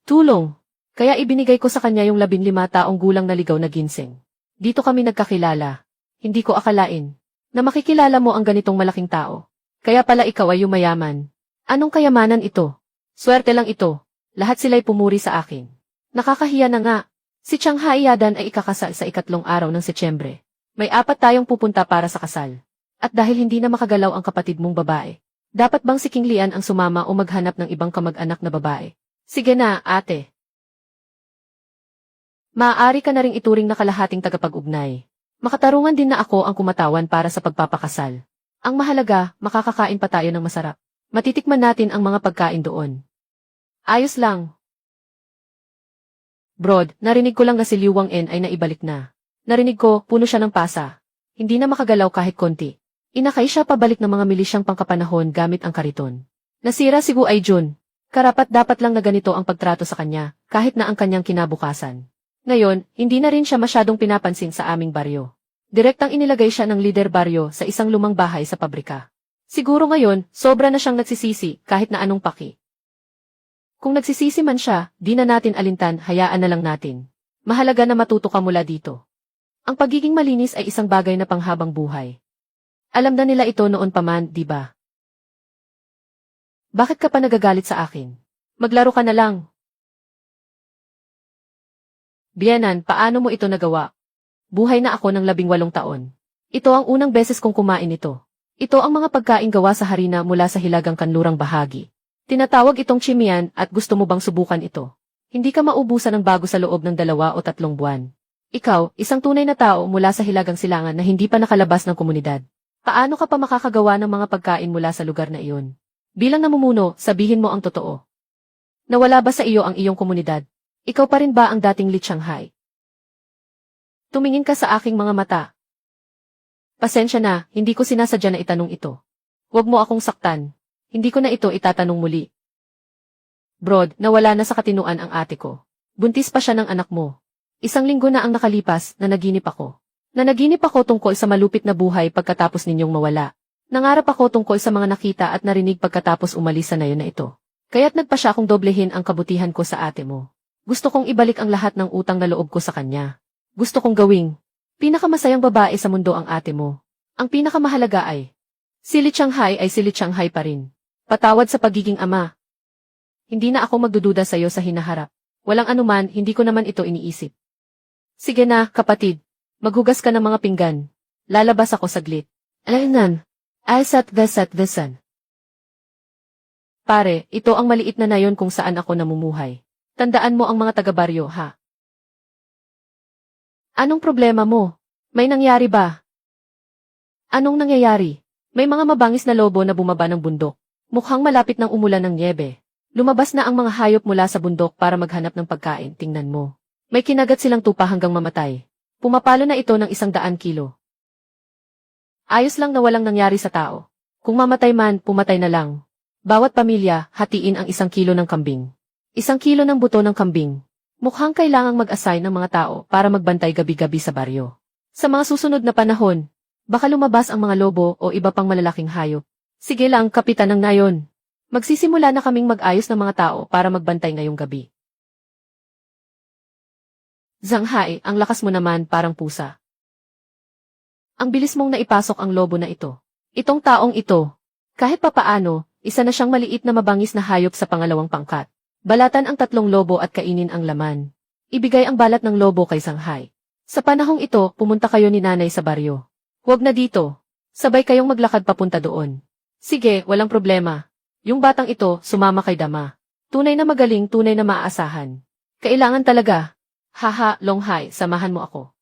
Tulong. Kaya ibinigay ko sa kanya yung 15 taong gulang na ligaw na ginseng. Dito kami nagkakilala. Hindi ko akalain na makikilala mo ang ganitong malaking tao. Kaya pala ikaw ay yumayaman. Anong kayamanan ito? Swerte lang ito. Lahat sila'y pumuri sa akin. Nakakahiya na nga. Si Shanghai Yadan ay ikakasal sa 3 araw ng Setyembre. May 4 tayong pupunta para sa kasal. At dahil hindi na makagalaw ang kapatid mong babae, dapat bang si King Lian ang sumama o maghanap ng ibang kamag-anak na babae? Sige na, ate. Maaari ka na ring ituring na kalahating tagapag-ugnay. Makatarungan din na ako ang kumatawan para sa pagpapakasal. Ang mahalaga, makakakain pa tayo ng masarap. Matitikman natin ang mga pagkain doon. Ayos lang. Brod, narinig ko lang na si Liu Wang-en ay naibalik na. Narinig ko, puno siya ng pasa. Hindi na makagalaw kahit konti. Inakay siya pabalik ng mga milisyang pangkapanahon gamit ang kariton. Nasira si Wu Aijun. Karapat-dapat lang na ganito ang pagtrato sa kanya, kahit na ang kanyang kinabukasan. Ngayon, hindi na rin siya masyadong pinapansin sa aming baryo. Direktang inilagay siya ng lider baryo sa isang lumang bahay sa pabrika. Siguro ngayon, sobra na siyang nagsisisi kahit na anong paki. Kung nagsisisi man siya, di na natin alintan, hayaan na lang natin. Mahalaga na matuto ka mula dito. Ang pagiging malinis ay isang bagay na panghabang buhay. Alam na nila ito noon pa man, di ba? Bakit ka pa nagagalit sa akin? Maglaro ka na lang. Biyenan, paano mo ito nagawa? Buhay na ako ng 18 taon. Ito ang unang beses kong kumain ito. Ito ang mga pagkain gawa sa harina mula sa hilagang kanlurang bahagi. Tinatawag itong chimian at gusto mo bang subukan ito? Hindi ka maubusan ng bago sa loob ng 2 o 3 buwan. Ikaw, isang tunay na tao mula sa hilagang silangan na hindi pa nakalabas ng komunidad. Paano ka pa makakagawa ng mga pagkain mula sa lugar na iyon? Bilang namumuno, sabihin mo ang totoo. Nawala ba sa iyo ang iyong komunidad? Ikaw pa rin ba ang dating Li Shanghai? Tumingin ka sa aking mga mata. Pasensya na, hindi ko sinasadya na itanong ito. Huwag mo akong saktan. Hindi ko na ito itatanong muli. Brod, nawala na sa katinuan ang ate ko. Buntis pa siya ng anak mo. 1 linggo na ang nakalipas na naginip ako. Nanaginip ako tungkol sa malupit na buhay pagkatapos ninyong mawala. Nangarap ako tungkol sa mga nakita at narinig pagkatapos umalis sa nayon na ito. Kaya't nagpa siya akong doblehin ang kabutihan ko sa ate mo. Gusto kong ibalik ang lahat ng utang na loob ko sa kanya. Gusto kong gawing pinakamasayang babae sa mundo ang ate mo. Ang pinakamahalaga ay si Li Shanghai ay si Li Shanghai pa rin. Patawad sa pagiging ama. Hindi na ako magdududa sa iyo sa hinaharap. Walang anuman, hindi ko naman ito iniisip. Sige na, kapatid. Maghugas ka ng mga pinggan. Lalabas ako saglit. Alaynan. Asat vesan. Pare, ito ang maliit na nayon kung saan ako namumuhay. Tandaan mo ang mga taga-baryo, ha? Anong problema mo? May nangyari ba? Anong nangyayari? May mga mabangis na lobo na bumaba ng bundok. Mukhang malapit ng umulan ng nyebe. Lumabas na ang mga hayop mula sa bundok para maghanap ng pagkain, tingnan mo. May kinagat silang tupa hanggang mamatay. Pumapalo na ito ng 100 kilo. Ayos lang na walang nangyari sa tao. Kung mamatay man, pumatay na lang. Bawat pamilya, hatiin ang 1 kilo ng kambing. 1 kilo ng buto ng kambing. Mukhang kailangang mag-assign ng mga tao para magbantay gabi-gabi sa baryo. Sa mga susunod na panahon, baka lumabas ang mga lobo o iba pang malalaking hayop. Sige lang, kapitan ng nayon. Magsisimula na kaming mag-ayos ng mga tao para magbantay ngayong gabi. Shanghai, ang lakas mo naman parang pusa. Ang bilis mong naipasok ang lobo na ito. Itong taong ito, kahit papaano, isa na siyang maliit na mabangis na hayop sa pangalawang pangkat. Balatan ang 3 lobo at kainin ang laman. Ibigay ang balat ng lobo kay Shanghai. Sa panahong ito, pumunta kayo ni nanay sa baryo. Huwag na dito. Sabay kayong maglakad papunta doon. Sige, walang problema. Yung batang ito, sumama kay Dama. Tunay na magaling, tunay na maaasahan. Kailangan talaga. Haha, Longhai, samahan mo ako.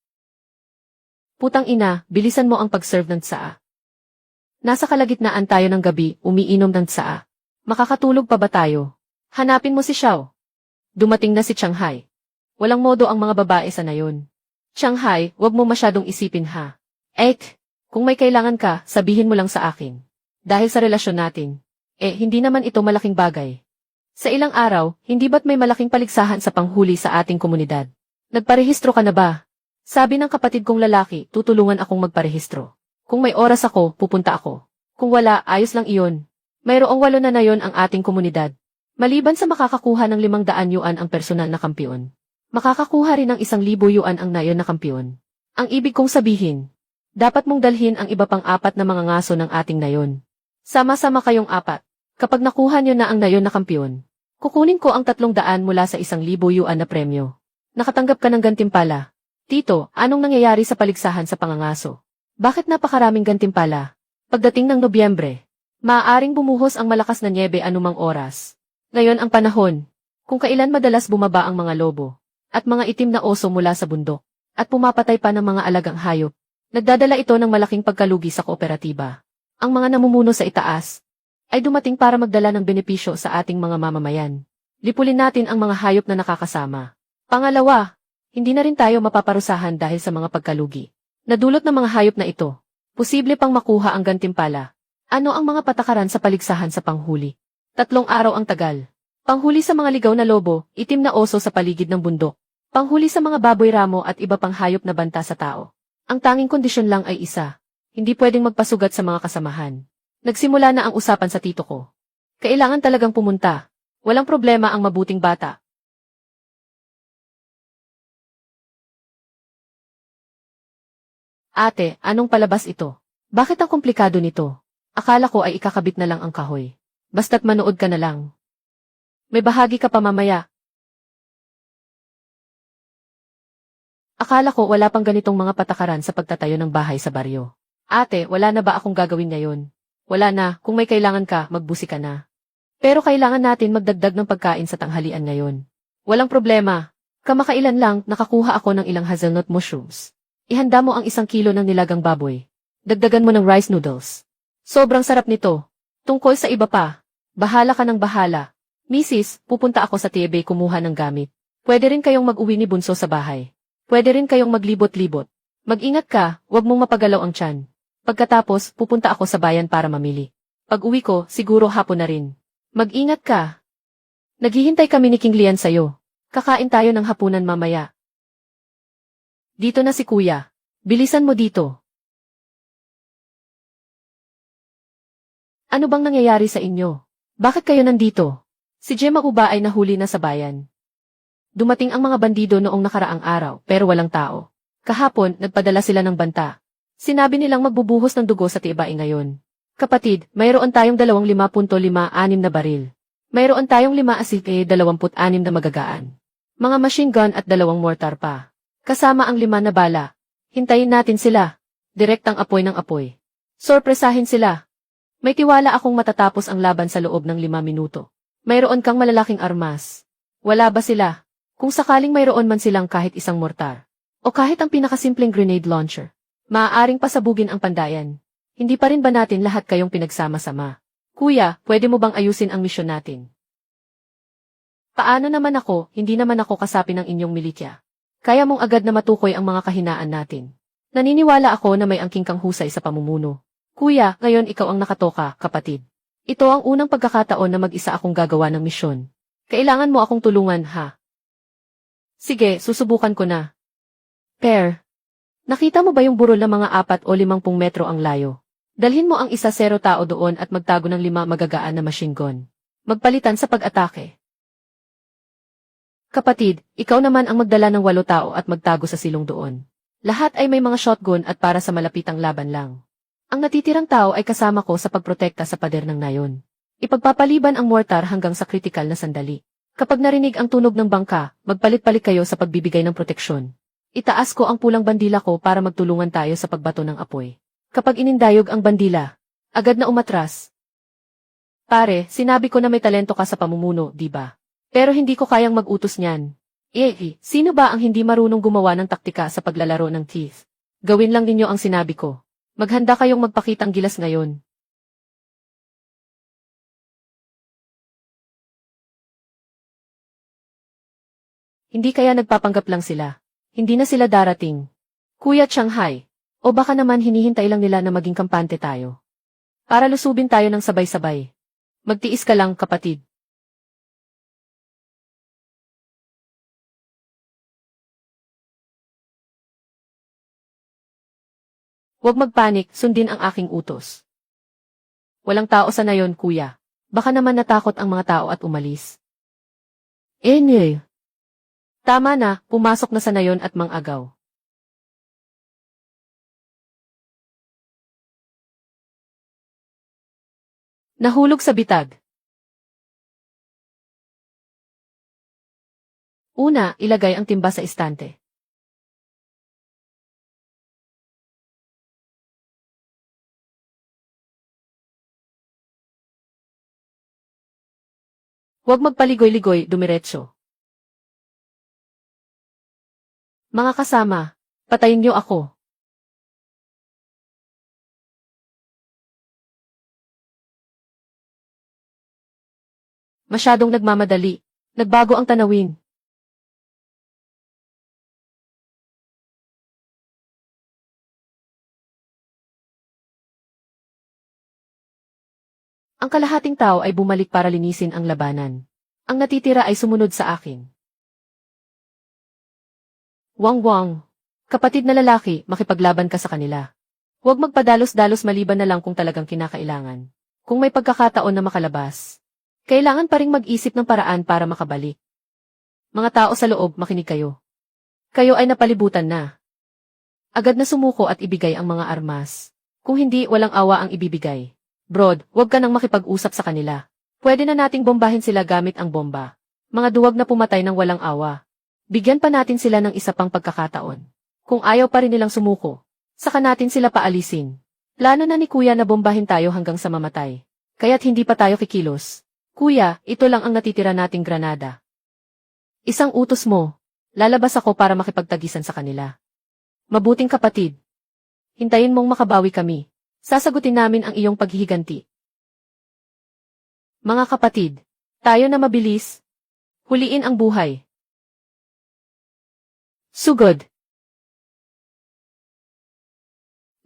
Putang ina, bilisan mo ang pag-serve ng tsaa. Nasa kalagitnaan tayo ng gabi, umiinom ng tsaa. Makakatulog pa ba tayo? Hanapin mo si Xiao. Dumating na si Shanghai. Walang modo ang mga babae sa nayon. Shanghai, wag mo masyadong isipin ha. Kung may kailangan ka, sabihin mo lang sa akin. Dahil sa relasyon natin. Hindi naman ito malaking bagay. Sa ilang araw, hindi ba't may malaking paligsahan sa panghuli sa ating komunidad? Nagparehistro ka na ba? Sabi ng kapatid kong lalaki, tutulungan akong magparehistro. Kung may oras ako, pupunta ako. Kung wala, ayos lang iyon. Mayroong 8 na nayon ang ating komunidad. Maliban sa makakakuha ng 500 yuan ang personal na kampiyon. Makakakuha rin ng 1,000 yuan ang nayon na kampiyon. Ang ibig kong sabihin, dapat mong dalhin ang iba pang 4 na mga ngaso ng ating nayon. Sama-sama kayong 4. Kapag nakuha nyo na ang nayon na kampiyon, kukunin ko ang 300 mula sa 1,000 yuan na premyo. Nakatanggap ka ng gantimpala. Tito, anong nangyayari sa paligsahan sa pangangaso? Bakit napakaraming gantimpala? Pagdating ng Nobyembre, maaaring bumuhos ang malakas na nyebe anumang oras. Ngayon ang panahon, kung kailan madalas bumaba ang mga lobo, at mga itim na oso mula sa bundok, at pumapatay pa ng mga alagang hayop, nagdadala ito ng malaking pagkalugi sa kooperatiba. Ang mga namumuno sa itaas, ay dumating para magdala ng benepisyo sa ating mga mamamayan. Lipulin natin ang mga hayop na nakakasama. Pangalawa, hindi na rin tayo mapaparusahan dahil sa mga pagkalugi. Nadulot ng mga hayop na ito, posible pang makuha ang gantimpala. Ano ang mga patakaran sa paligsahan sa panghuli? 3 araw ang tagal. Panghuli sa mga ligaw na lobo, itim na oso sa paligid ng bundok. Panghuli sa mga baboy ramo at iba pang hayop na banta sa tao. Ang tanging kondisyon lang ay isa. Hindi pwedeng magpasugat sa mga kasamahan. Nagsimula na ang usapan sa tito ko. Kailangan talagang pumunta. Walang problema ang mabuting bata. Ate, anong palabas ito? Bakit ang komplikado nito? Akala ko ay ikakabit na lang ang kahoy. Basta't manood ka na lang. May bahagi ka pa mamaya. Akala ko wala pang ganitong mga patakaran sa pagtatayo ng bahay sa baryo. Ate, wala na ba akong gagawin ngayon? Wala na, kung may kailangan ka, magbusi ka na. Pero kailangan natin magdagdag ng pagkain sa tanghalian ngayon. Walang problema. Kamakailan lang, nakakuha ako ng ilang hazelnut mushrooms. Ihanda mo ang 1 kilo ng nilagang baboy. Dagdagan mo ng rice noodles. Sobrang sarap nito. Tungkol sa iba pa, bahala ka ng bahala. Mrs., pupunta ako sa TB kumuha ng gamit. Pwede rin kayong mag-uwi ni Bunso sa bahay. Pwede rin kayong maglibot-libot. Mag-ingat ka, huwag mong mapagalaw ang tiyan. Pagkatapos, pupunta ako sa bayan para mamili. Pag-uwi ko, siguro hapon na rin. Mag-ingat ka. Naghihintay kami ni King Lian sa'yo. Kakain tayo ng hapunan mamaya. Dito na si Kuya. Bilisan mo dito. Ano bang nangyayari sa inyo? Bakit kayo nandito? Si Gemma Uba ay nahuli na sa bayan. Dumating ang mga bandido noong nakaraang araw pero walang tao. Kahapon, nagpadala sila ng banta. Sinabi nilang magbubuhos ng dugo sa Tibae ngayon. Kapatid, mayroon tayong 25.56 na baril. Mayroon tayong 5 asike 26 na magagaan. Mga machine gun at 2 mortar pa. Kasama ang 5 na bala. Hintayin natin sila. Direktang apoy ng apoy. Sorpresahin sila. May tiwala akong matatapos ang laban sa loob ng 5 minuto. Mayroon kang malalaking armas. Wala ba sila? Kung sakaling mayroon man silang kahit isang mortar, o kahit ang pinakasimpleng grenade launcher, maaaring pasabugin ang pandayan. Hindi pa rin ba natin lahat kayong pinagsama-sama? Kuya, pwede mo bang ayusin ang misyon natin? Paano naman ako, hindi naman ako kasapi ng inyong militya. Kaya mong agad na matukoy ang mga kahinaan natin. Naniniwala ako na may angking kang husay sa pamumuno. Kuya, ngayon ikaw ang nakatoka, kapatid. Ito ang unang pagkakataon na mag-isa akong gagawa ng misyon. Kailangan mo akong tulungan, ha? Sige, susubukan ko na. Per, nakita mo ba yung burol na mga 4 o 50 metro ang layo? Dalhin mo ang 1 tao doon at magtago ng 5 magagaan na machine gun. Magpalitan sa pag-atake. Kapatid, ikaw naman ang magdala ng 8 tao at magtago sa silong doon. Lahat ay may mga shotgun at para sa malapitang laban lang. Ang natitirang tao ay kasama ko sa pagprotekta sa pader ng nayon. Ipagpapaliban ang mortar hanggang sa kritikal na sandali. Kapag narinig ang tunog ng bangka, magpalit-palit kayo sa pagbibigay ng proteksyon. Itaas ko ang pulang bandila ko para magtulungan tayo sa pagbato ng apoy. Kapag inindayog ang bandila, agad na umatras. Pare, sinabi ko na may talento ka sa pamumuno, di ba? Pero hindi ko kayang mag-utos niyan. Sino ba ang hindi marunong gumawa ng taktika sa paglalaro ng teeth? Gawin lang ninyo ang sinabi ko. Maghanda kayong magpakitang gilas ngayon. Hindi kaya nagpapanggap lang sila. Hindi na sila darating. Kuya Shanghai. O baka naman hinihintay lang nila na maging kampante tayo. Para lusubin tayo ng sabay-sabay. Magtiis ka lang, kapatid. Huwag magpanik, sundin ang aking utos. Walang tao sa nayon, kuya. Baka naman natakot ang mga tao at umalis. Tama na, pumasok na sa nayon at mang-agaw. Nahulog sa bitag. Una, ilagay ang timba sa istante. Huwag magpaligoy-ligoy, dumiretso. Mga kasama, patayin niyo ako. Masyadong nagmamadali. Nagbago ang tanawin. Ang kalahating tao ay bumalik para linisin ang labanan. Ang natitira ay sumunod sa akin. Wang. Kapatid na lalaki, makipaglaban ka sa kanila. Huwag magpadalos-dalos maliban na lang kung talagang kinakailangan. Kung may pagkakataon na makalabas, kailangan pa ring mag-isip ng paraan para makabalik. Mga tao sa loob, makinig kayo. Kayo ay napalibutan na. Agad na sumuko at ibigay ang mga armas. Kung hindi, walang awa ang ibibigay. Brod, huwag ka nang makipag-usap sa kanila. Pwede na nating bombahin sila gamit ang bomba. Mga duwag na pumatay ng walang awa. Bigyan pa natin sila ng isa pang pagkakataon. Kung ayaw pa rin nilang sumuko, saka natin sila paalisin. Plano na ni Kuya na bombahin tayo hanggang sa mamatay. Kaya't hindi pa tayo kikilos. Kuya, ito lang ang natitira nating granada. Isang utos mo. Lalabas ako para makipagtagisan sa kanila. Mabuting kapatid. Hintayin mong makabawi kami. Sasagutin namin ang iyong paghihiganti. Mga kapatid, tayo na mabilis. Huliin ang buhay. Sugod.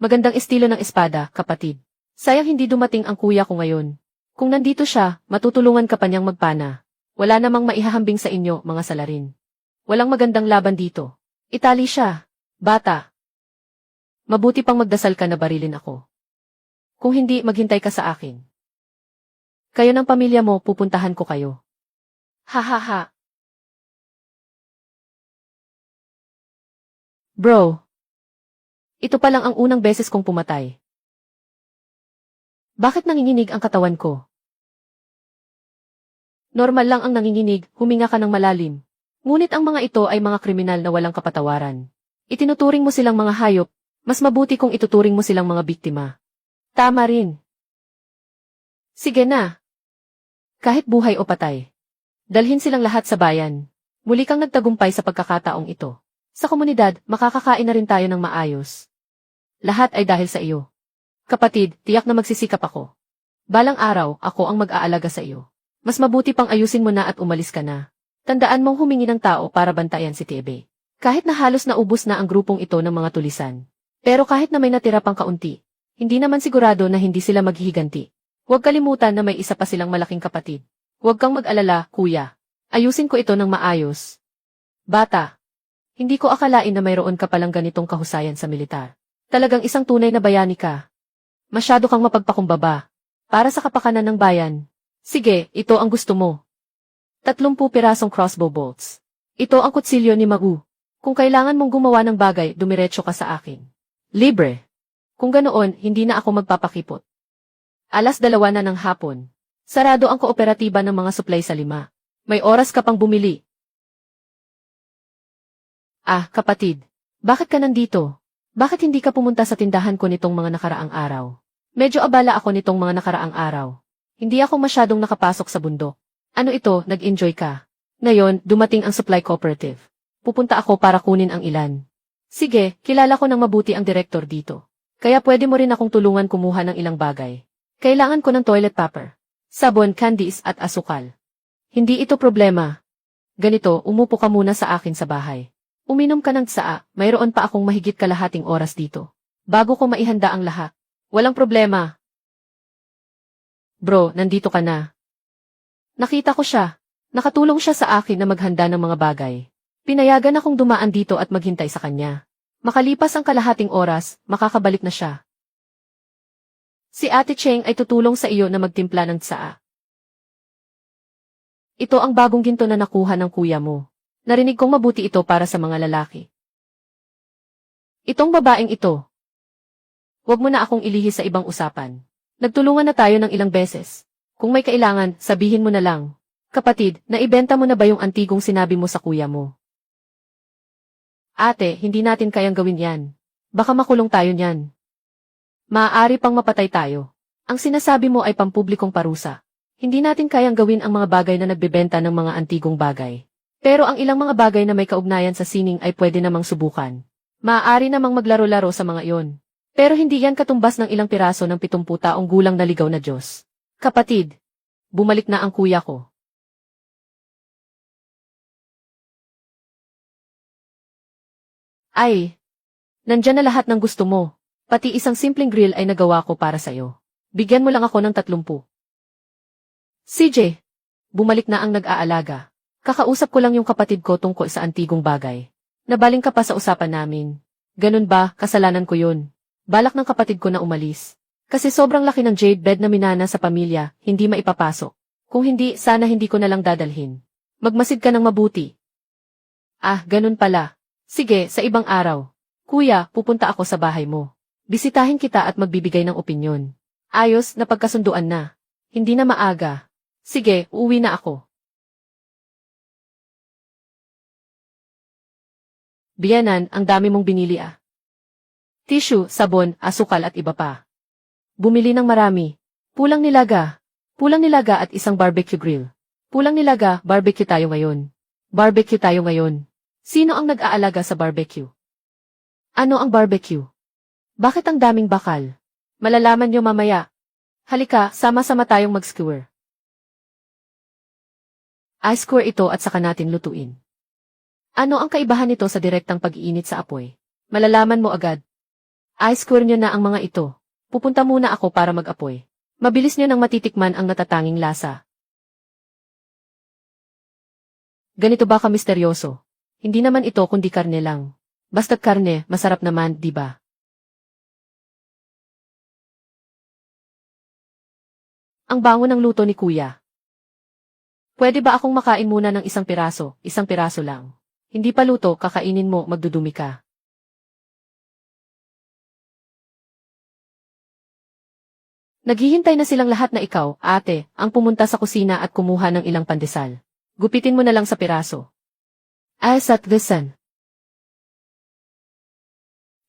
Magandang estilo ng espada, kapatid. Sayang hindi dumating ang kuya ko ngayon. Kung nandito siya, matutulungan ka pa niyang magpana. Wala namang maihahambing sa inyo, mga salarin. Walang magandang laban dito. Itali siya. Bata. Mabuti pang magdasal ka na barilin ako. Kung hindi, maghintay ka sa akin. Kayo ng pamilya mo, pupuntahan ko kayo. Ha ha ha. Bro. Ito pa lang ang unang beses kong pumatay. Bakit nanginginig ang katawan ko? Normal lang ang nanginginig, huminga ka ng malalim. Ngunit ang mga ito ay mga kriminal na walang kapatawaran. Itinuturing mo silang mga hayop, mas mabuti kung ituturing mo silang mga biktima. Tama rin. Sige na. Kahit buhay o patay. Dalhin silang lahat sa bayan. Muli kang nagtagumpay sa pagkakataong ito. Sa komunidad, makakakain na rin tayo ng maayos. Lahat ay dahil sa iyo. Kapatid, tiyak na magsisikap ako. Balang araw, ako ang mag-aalaga sa iyo. Mas mabuti pang ayusin mo na at umalis ka na. Tandaan mong humingi ng tao para bantayan si Tebe. Kahit na halos naubos na ang grupong ito ng mga tulisan. Pero kahit na may natira pang kaunti, hindi naman sigurado na hindi sila maghihiganti. Huwag kalimutan na may isa pa silang malaking kapatid. Huwag kang mag-alala, kuya. Ayusin ko ito ng maayos. Bata, hindi ko akalain na mayroon ka palang ganitong kahusayan sa militar. Talagang isang tunay na bayani ka. Masyado kang mapagpakumbaba. Para sa kapakanan ng bayan. Sige, ito ang gusto mo. 30 pirasong crossbow bolts. Ito ang kutsilyo ni Magu. Kung kailangan mong gumawa ng bagay, dumiretso ka sa akin. Libre. Kung ganoon, hindi na ako magpapakipot. 2:00 na ng hapon. Sarado ang kooperatiba ng mga supply sa 5. May oras ka pang bumili. Ah, kapatid. Bakit ka nandito? Bakit hindi ka pumunta sa tindahan ko nitong mga nakaraang araw? Medyo abala ako nitong mga nakaraang araw. Hindi ako masyadong nakapasok sa bundok. Ano ito, nag-enjoy ka? Ngayon, dumating ang supply cooperative. Pupunta ako para kunin ang ilan. Sige, kilala ko ng mabuti ang direktor dito. Kaya pwede mo rin akong tulungan kumuha ng ilang bagay. Kailangan ko ng toilet paper, sabon, candies at asukal. Hindi ito problema. Ganito, umupo ka muna sa akin sa bahay. Uminom ka ng tsaa, mayroon pa akong mahigit kalahating oras dito. Bago ko maihanda ang lahat. Walang problema. Bro, nandito ka na. Nakita ko siya. Nakatulong siya sa akin na maghanda ng mga bagay. Pinayagan akong dumaan dito at maghintay sa kanya. Makalipas ang kalahating oras, makakabalik na siya. Si Ate Cheng ay tutulong sa iyo na magtimpla ng tsaa. Ito ang bagong ginto na nakuha ng kuya mo. Narinig kong mabuti ito para sa mga lalaki. Itong babaeng ito. Huwag mo na akong ilihi sa ibang usapan. Nagtulungan na tayo ng ilang beses. Kung may kailangan, sabihin mo na lang. Kapatid, naibenta mo na ba yung antigong sinabi mo sa kuya mo? Ate, hindi natin kayang gawin yan. Baka makulong tayo niyan. Maaari pang mapatay tayo. Ang sinasabi mo ay pampublikong parusa. Hindi natin kayang gawin ang mga bagay na nagbebenta ng mga antigong bagay. Pero ang ilang mga bagay na may kaugnayan sa sining ay pwede namang subukan. Maaari namang maglaro-laro sa mga iyon. Pero hindi yan katumbas ng ilang piraso ng 70 taong gulang na ligaw na Diyos. Kapatid, bumalik na ang kuya ko. Ay, nandyan na lahat ng gusto mo. Pati isang simpleng grill ay nagawa ko para sa'yo. Bigyan mo lang ako ng 30. CJ, bumalik na ang nag-aalaga. Kakausap ko lang yung kapatid ko tungkol sa antigong bagay. Nabaling ka pa sa usapan namin. Ganun ba, kasalanan ko yun. Balak ng kapatid ko na umalis. Kasi sobrang laki ng jade bed na minana sa pamilya, hindi maipapasok. Kung hindi, sana hindi ko na lang dadalhin. Magmasid ka ng mabuti. Ah, ganun pala. Sige, sa ibang araw. Kuya, pupunta ako sa bahay mo. Bisitahin kita at magbibigay ng opinyon. Ayos, napagkasunduan na. Hindi na maaga. Sige, uuwi na ako. Biyanan, ang dami mong binili ah. Tissue, sabon, asukal at iba pa. Bumili ng marami. Pulang nilaga. Pulang nilaga at isang barbecue grill. Pulang nilaga, barbecue tayo ngayon. Barbecue tayo ngayon. Sino ang nag-aalaga sa barbecue? Ano ang barbecue? Bakit ang daming bakal? Malalaman nyo mamaya. Halika, sama-sama tayong mag-skewer. I-skewer ito at saka natin lutuin. Ano ang kaibahan nito sa direktang pag-iinit sa apoy? Malalaman mo agad. I-skewer nyo na ang mga ito. Pupunta muna ako para mag-apoy. Mabilis nyo nang matitikman ang natatanging lasa. Ganito ba ka-misteryoso? Hindi naman ito kundi karne lang. Basta't karne, masarap naman, di ba? Ang bango ng luto ni Kuya. Pwede ba akong makain muna ng isang piraso lang? Hindi pa luto, kakainin mo, magdudumi ka. Naghihintay na silang lahat na ikaw, ate, ang pumunta sa kusina at kumuha ng ilang pandesal. Gupitin mo na lang sa piraso. As at this.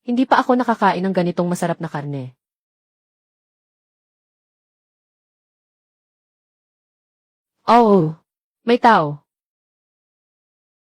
Hindi pa ako nakakain ng ganitong masarap na karne. Oh, may tao.